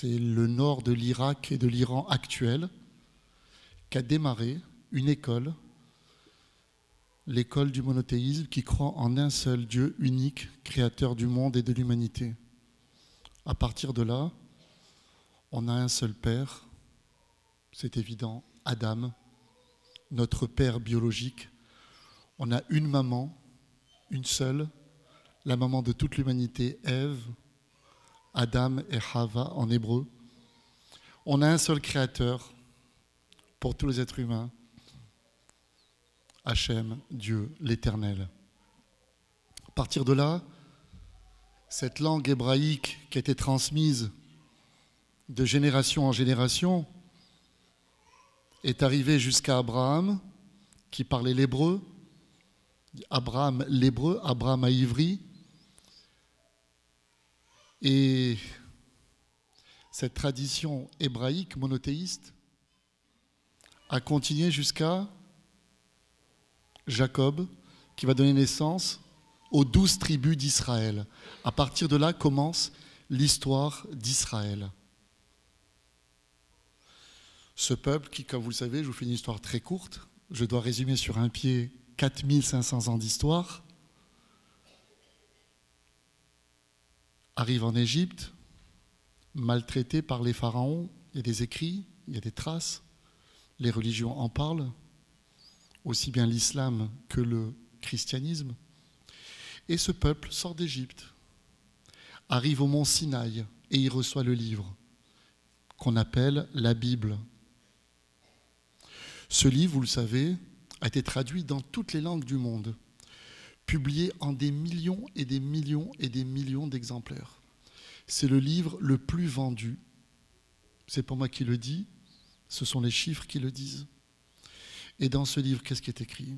C'est le nord de l'Irak et de l'Iran actuel, qu'a démarré une école, l'école du monothéisme qui croit en un seul Dieu unique, créateur du monde et de l'humanité. À partir de là, on a un seul Père, c'est évident, Adam, notre Père biologique. On a une maman, une seule, la maman de toute l'humanité, Ève, Adam et Hava en hébreu. On a un seul créateur pour tous les êtres humains, Hachem, Dieu, l'Éternel. À partir de là, cette langue hébraïque qui a été transmise de génération en génération est arrivée jusqu'à Abraham, qui parlait l'hébreu, Abraham l'hébreu, Abraham à ivri. Et cette tradition hébraïque monothéiste a continué jusqu'à Jacob, qui va donner naissance aux 12 tribus d'Israël. À partir de là commence l'histoire d'Israël. Ce peuple qui, comme vous le savez, je vous fais une histoire très courte, je dois résumer sur un pied 4500 ans d'histoire, arrive en Égypte, maltraité par les pharaons. Il y a des écrits, il y a des traces, les religions en parlent, aussi bien l'islam que le christianisme. Et ce peuple sort d'Égypte, arrive au mont Sinaï et il reçoit le livre qu'on appelle la Bible. Ce livre, vous le savez, a été traduit dans toutes les langues du monde. publié en des millions et des millions et des millions d'exemplaires. C'est le livre le plus vendu. C'est pas moi qui le dis, ce sont les chiffres qui le disent. Et dans ce livre, qu'est-ce qui est écrit?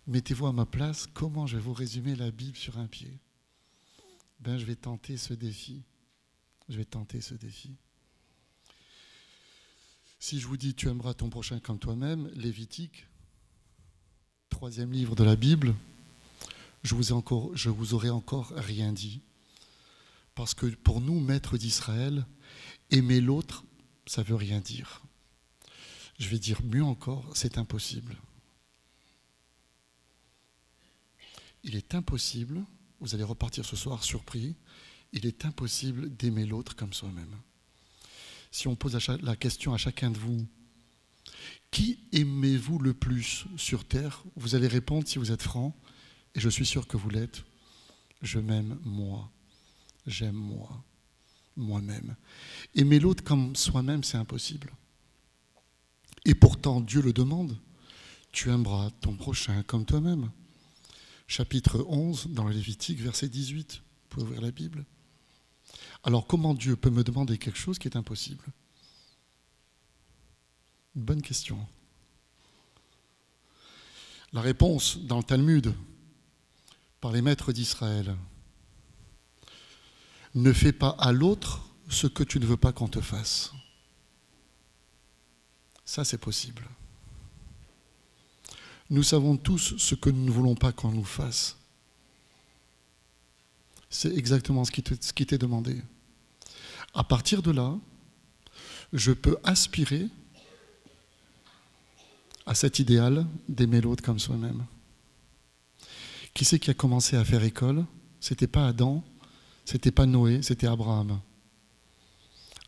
Mettez-vous à ma place, comment je vais vous résumer la Bible sur un pied? Ben, je vais tenter ce défi. Je vais tenter ce défi. Si je vous dis tu aimeras ton prochain comme toi-même, Lévitique, 3e livre de la Bible, je vous aurais encore rien dit. Parce que pour nous, maîtres d'Israël, aimer l'autre, ça ne veut rien dire. Je vais dire mieux encore, c'est impossible. Il est impossible, vous allez repartir ce soir surpris, il est impossible d'aimer l'autre comme soi-même. Si on pose la question à chacun de vous, qui aimez-vous le plus sur terre? Vous allez répondre si vous êtes franc, et je suis sûr que vous l'êtes. Je m'aime moi. J'aime moi. Moi-même. Aimer l'autre comme soi-même, c'est impossible. Et pourtant, Dieu le demande. Tu aimeras ton prochain comme toi-même. Chapitre 11, dans le Lévitique, verset 18. Vous pouvez ouvrir la Bible. Alors, comment Dieu peut me demander quelque chose qui est impossible? Une bonne question. La réponse dans le Talmud, par les maîtres d'Israël, ne fais pas à l'autre ce que tu ne veux pas qu'on te fasse. Ça, c'est possible. Nous savons tous ce que nous ne voulons pas qu'on nous fasse. C'est exactement ce qui t'est demandé. À partir de là, je peux aspirer à cet idéal d'aimer l'autre comme soi-même. Qui c'est qui a commencé à faire école? C'était pas Adam, c'était pas Noé, c'était Abraham.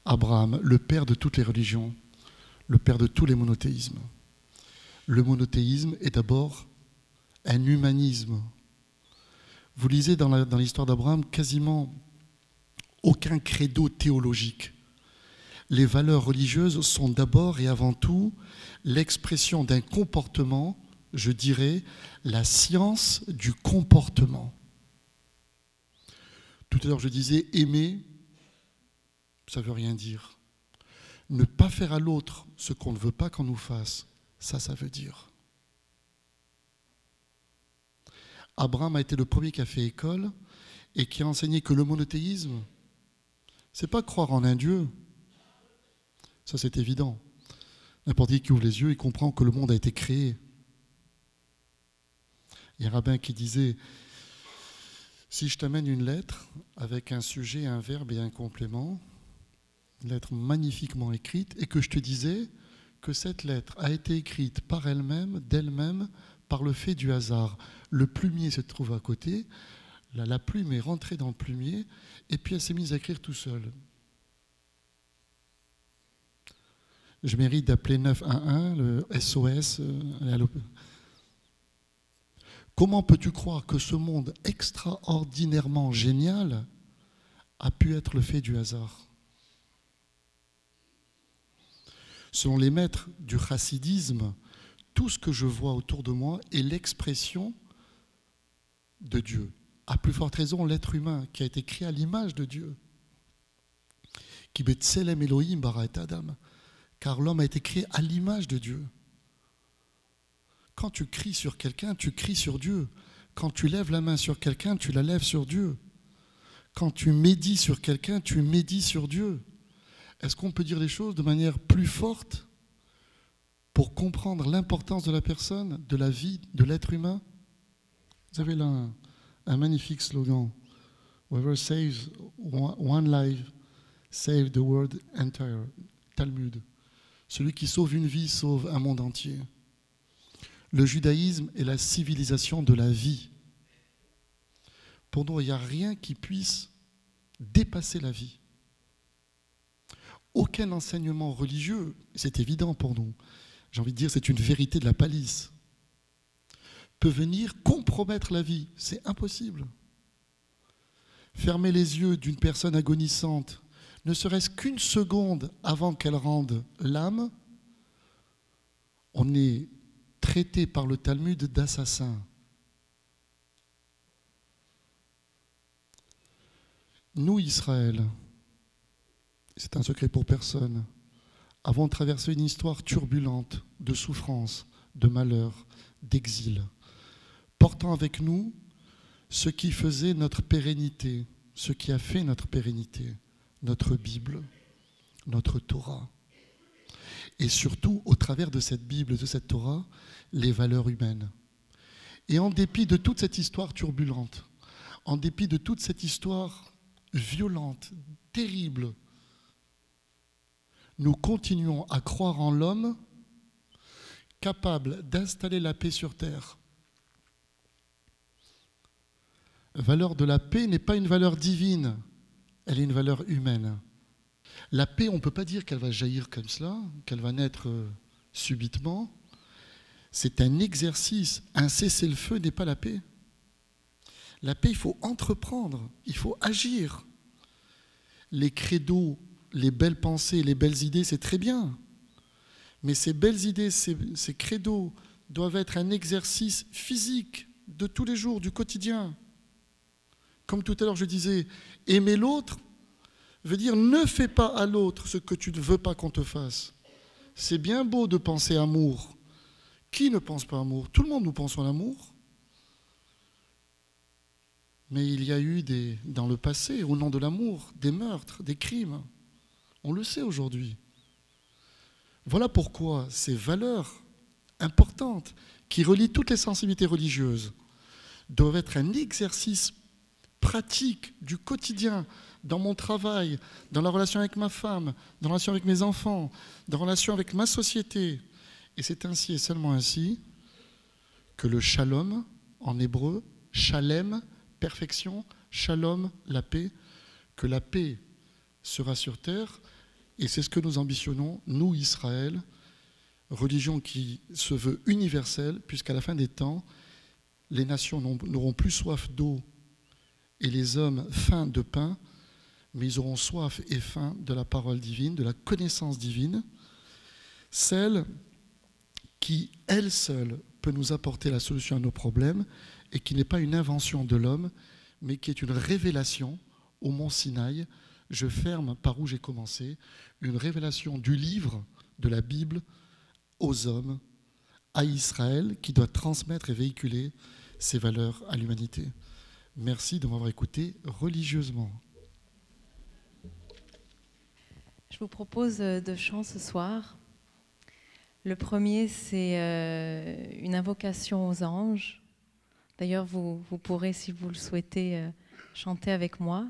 Abraham, le père de toutes les religions, le père de tous les monothéismes. Le monothéisme est d'abord un humanisme. Vous lisez dans l'histoire d'Abraham quasiment aucun credo théologique. Les valeurs religieuses sont d'abord et avant tout l'expression d'un comportement, je dirais, la science du comportement. Tout à l'heure, je disais aimer, ça ne veut rien dire. Ne pas faire à l'autre ce qu'on ne veut pas qu'on nous fasse, ça veut dire. Abraham a été le premier qui a fait école et qui a enseigné que le monothéisme, c'est pas croire en un Dieu. Ça, c'est évident. N'importe qui ouvre les yeux, il comprend que le monde a été créé. Il y a un rabbin qui disait, si je t'amène une lettre avec un sujet, un verbe et un complément, une lettre magnifiquement écrite, et que je te disais que cette lettre a été écrite par elle-même, d'elle-même, par le fait du hasard. Le plumier se trouve à côté, la plume est rentrée dans le plumier, et puis elle s'est mise à écrire tout seule. Je mérite d'appeler 911, le SOS. Comment peux-tu croire que ce monde extraordinairement génial a pu être le fait du hasard? Selon les maîtres du chassidisme, tout ce que je vois autour de moi est l'expression de Dieu. À plus forte raison, l'être humain qui a été créé à l'image de Dieu. Ki betselem Elohim bara et Adam. Car l'homme a été créé à l'image de Dieu. Quand tu cries sur quelqu'un, tu cries sur Dieu. Quand tu lèves la main sur quelqu'un, tu la lèves sur Dieu. Quand tu médis sur quelqu'un, tu médis sur Dieu. Est-ce qu'on peut dire les choses de manière plus forte pour comprendre l'importance de la personne, de la vie, de l'être humain? Vous avez là un magnifique slogan. Whoever saves one life, save the world entire. Talmud. Celui qui sauve une vie sauve un monde entier. Le judaïsme est la civilisation de la vie. Pour nous, il n'y a rien qui puisse dépasser la vie. Aucun enseignement religieux, c'est évident pour nous, j'ai envie de dire c'est une vérité de la palisse, peut venir compromettre la vie. C'est impossible. Fermer les yeux d'une personne agonisante, ne serait-ce qu'une seconde avant qu'elle rende l'âme, on est traité par le Talmud d'assassin. Nous, Israël, c'est un secret pour personne, avons traversé une histoire turbulente de souffrance, de malheur, d'exil, portant avec nous ce qui faisait notre pérennité, ce qui a fait notre pérennité, notre Bible, notre Torah. Et surtout, au travers de cette Bible, de cette Torah, les valeurs humaines. Et en dépit de toute cette histoire turbulente, en dépit de toute cette histoire violente, terrible, nous continuons à croire en l'homme capable d'installer la paix sur terre. La valeur de la paix n'est pas une valeur divine, elle est une valeur humaine. La paix, on ne peut pas dire qu'elle va jaillir comme cela, qu'elle va naître subitement. C'est un exercice. Un cessez-le-feu n'est pas la paix. La paix, il faut entreprendre, il faut agir. Les credos, les belles pensées, les belles idées, c'est très bien. Mais ces belles idées, ces credos doivent être un exercice physique de tous les jours, du quotidien. Comme tout à l'heure je disais, aimer l'autre veut dire ne fais pas à l'autre ce que tu ne veux pas qu'on te fasse. C'est bien beau de penser amour. Qui ne pense pas amour? Tout le monde nous pense en amour. Mais il y a eu dans le passé, au nom de l'amour, des meurtres, des crimes. On le sait aujourd'hui. Voilà pourquoi ces valeurs importantes qui relient toutes les sensibilités religieuses doivent être un exercice pratique du quotidien, dans mon travail, dans la relation avec ma femme, dans la relation avec mes enfants, dans la relation avec ma société. Et c'est ainsi et seulement ainsi que le shalom, en hébreu, shalem, perfection, shalom, la paix, que la paix sera sur terre. Et c'est ce que nous ambitionnons, nous, Israël, religion qui se veut universelle, puisqu'à la fin des temps, les nations n'auront plus soif d'eau et les hommes faim de pain, mais ils auront soif et faim de la parole divine, de la connaissance divine, celle qui, elle seule, peut nous apporter la solution à nos problèmes et qui n'est pas une invention de l'homme, mais qui est une révélation au mont Sinaï. Je ferme par où j'ai commencé, une révélation du livre de la Bible aux hommes, à Israël, qui doit transmettre et véhiculer ses valeurs à l'humanité. Merci de m'avoir écouté religieusement. Je vous propose deux chants ce soir. Le premier, c'est une invocation aux anges. D'ailleurs, vous pourrez, si vous le souhaitez, chanter avec moi.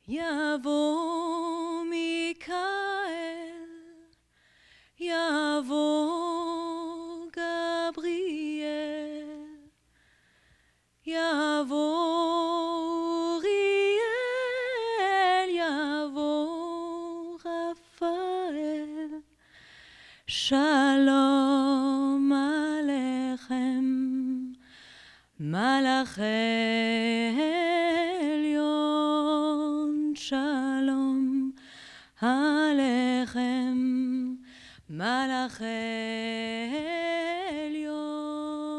Yavo Mikael, Yavo Gabriel, Yavo Uriel, Yavo Raphaël, Shalom Aleichem, Malachei Elyon, Shalom Aleichem, Malachei Elyon,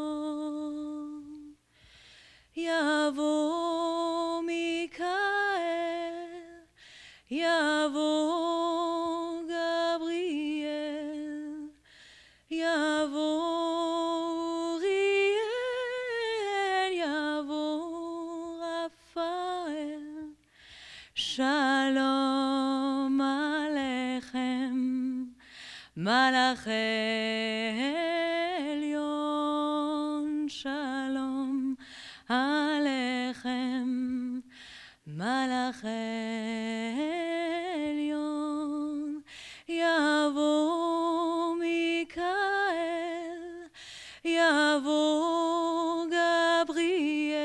Yavo Mikael, Yavo Gabriel, Yavo Uriel, Yavo Raphaël, Shalom Aleichem, Malachei Elyon, Shalom Aleichem, Malachei Elyon, Yavo Mikael, Yavo Gabriel,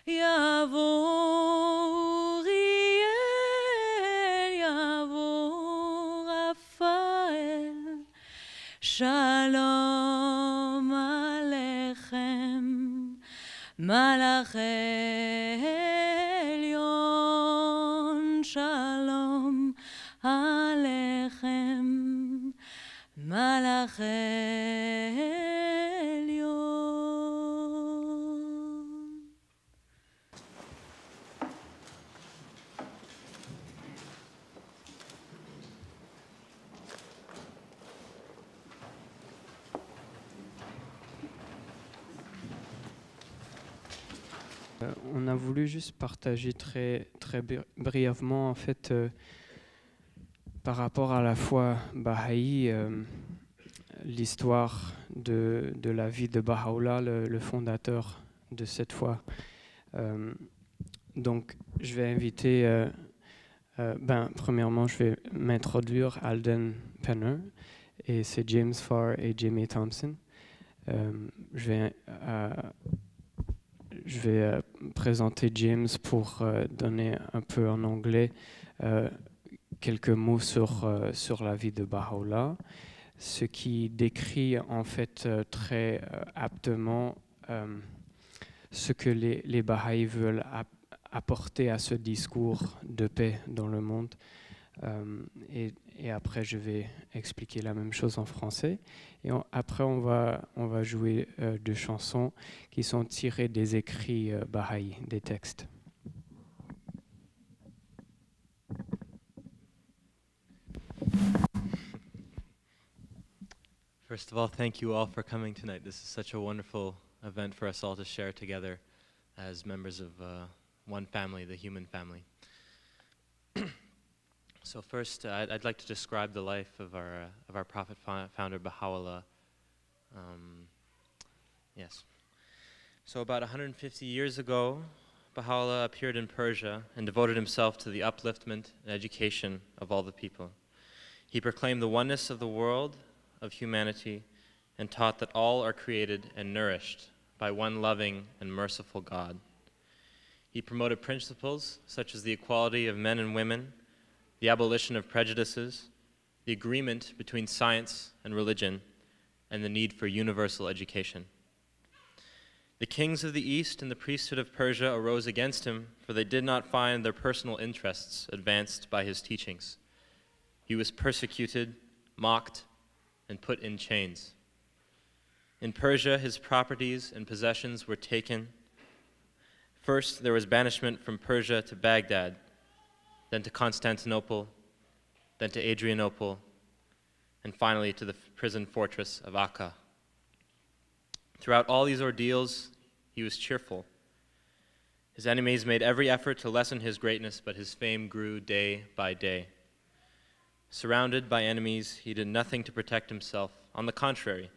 Yavo Uriel, Yavo Raphaël, Shalom Aleichem, Malachei Elyon, Shalom Aleichem, Malachei Elyon. On a voulu juste partager très brièvement, en fait, par rapport à la foi Baha'i, l'histoire de la vie de Baha'u'llah, le fondateur de cette foi. Donc, je vais inviter, premièrement, je vais m'introduire Alden Penner, et c'est James Farr et Jamie Thompson. Je vais présenter James pour donner un peu en anglais quelques mots sur la vie de Baha'u'llah, ce qui décrit en fait très aptement ce que les Baha'i veulent apporter à ce discours de paix dans le monde. Et après, je vais expliquer la même chose en français. Et après, on va jouer deux chansons qui sont tirées des écrits Baha'i, des textes. First of all, thank you all for coming tonight. This is such a wonderful event for us all to share together as members of one family, the human family. So first, I'd like to describe the life of our prophet founder Baha'u'llah. Yes. So about 150 years ago, Baha'u'llah appeared in Persia and devoted himself to the upliftment and education of all the people. He proclaimed the oneness of the world, of humanity, and taught that all are created and nourished by one loving and merciful God. He promoted principles such as the equality of men and women, the abolition of prejudices, the agreement between science and religion, and the need for universal education. The kings of the East and the priesthood of Persia arose against him, for they did not find their personal interests advanced by his teachings. He was persecuted, mocked, and put in chains. In Persia, his properties and possessions were taken. First, there was banishment from Persia to Baghdad, then to Constantinople, then to Adrianople, and finally to the prison fortress of Akka. Throughout all these ordeals, he was cheerful. His enemies made every effort to lessen his greatness, but his fame grew day by day. Surrounded by enemies, he did nothing to protect himself. On the contrary,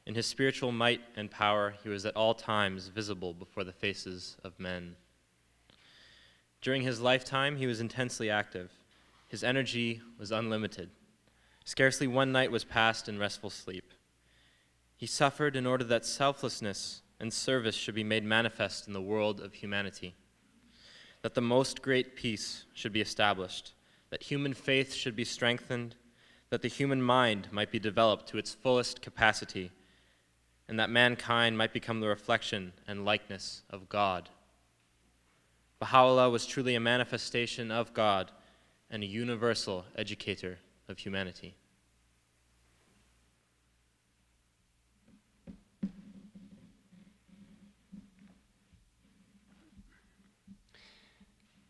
in his spiritual might and power, he was at all times visible before the faces of men. During his lifetime, he was intensely active. His energy was unlimited. Scarcely one night was passed in restful sleep. He suffered in order that selflessness and service should be made manifest in the world of humanity, that the most great peace should be established, that human faith should be strengthened, that the human mind might be developed to its fullest capacity, and that mankind might become the reflection and likeness of God. Baha'u'llah was truly a manifestation of God and a universal educator of humanity.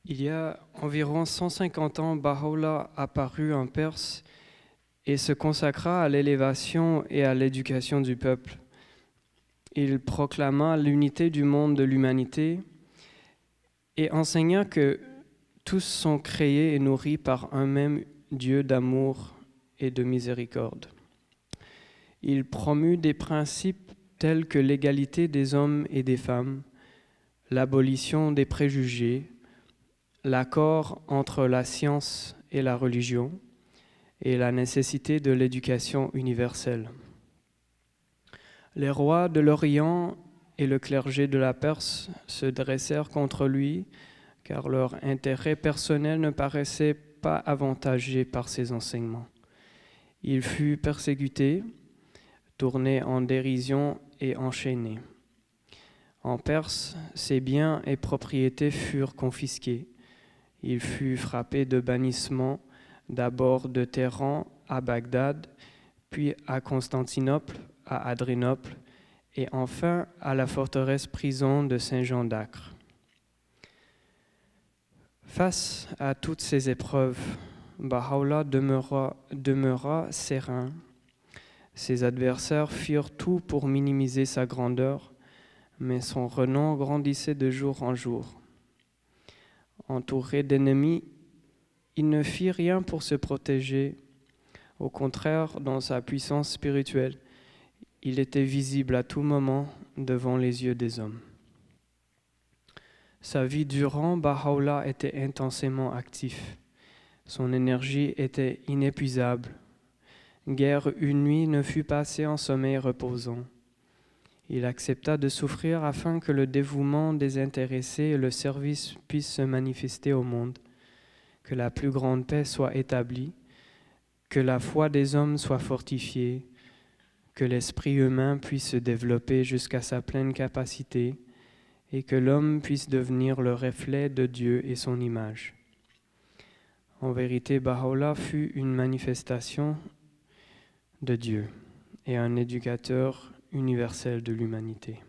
Il y a environ 150 ans, Baha'u'llah apparut en Perse et se consacra à l'élévation et à l'éducation du peuple. Il proclama l'unité du monde de l'humanité et enseigna que tous sont créés et nourris par un même Dieu d'amour et de miséricorde. Il promut des principes tels que l'égalité des hommes et des femmes, l'abolition des préjugés, l'accord entre la science et la religion et la nécessité de l'éducation universelle. Les rois de l'Orient et le clergé de la Perse se dressèrent contre lui, car leur intérêt personnel ne paraissait pas avantagé par ses enseignements. Il fut persécuté, tourné en dérision et enchaîné. En Perse, ses biens et propriétés furent confisqués. Il fut frappé de bannissement, d'abord de Téhéran à Bagdad, puis à Constantinople, à Adrianople, et enfin à la forteresse-prison de Saint-Jean d'Acre. Face à toutes ces épreuves, Baha'u'llah demeura serein. Ses adversaires firent tout pour minimiser sa grandeur, mais son renom grandissait de jour en jour. Entouré d'ennemis, il ne fit rien pour se protéger. Au contraire, dans sa puissance spirituelle, il était visible à tout moment devant les yeux des hommes. Sa vie durant, Baha'u'llah était intensément actif. Son énergie était inépuisable. Guère une nuit ne fut passée en sommeil reposant. Il accepta de souffrir afin que le dévouement désintéressé et le service puissent se manifester au monde, que la plus grande paix soit établie, que la foi des hommes soit fortifiée, que l'esprit humain puisse se développer jusqu'à sa pleine capacité et que l'homme puisse devenir le reflet de Dieu et son image. En vérité, Baha'u'llah fut une manifestation de Dieu et un éducateur universel de l'humanité.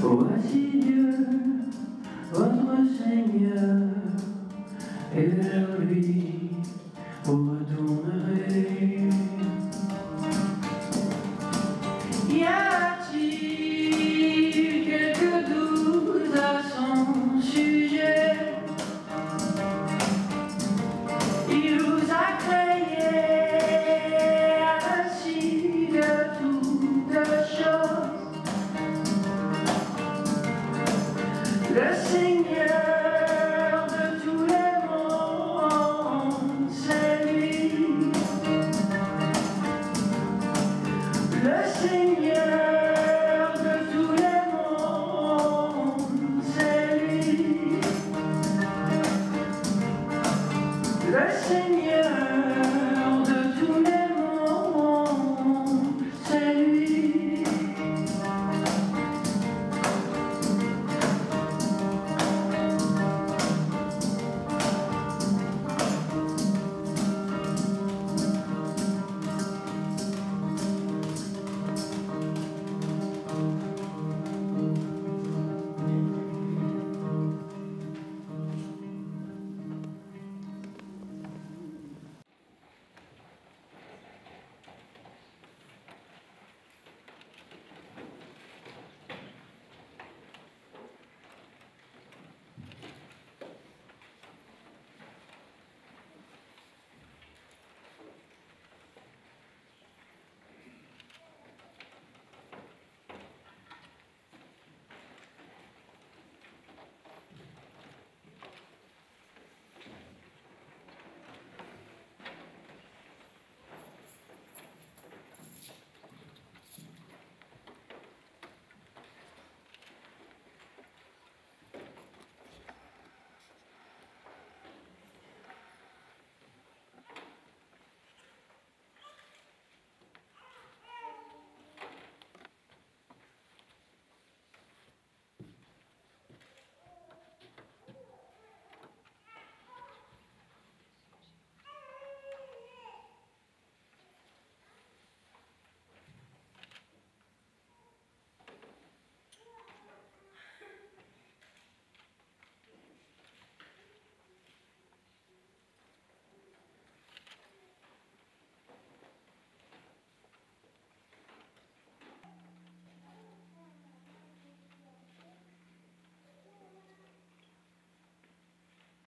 Voici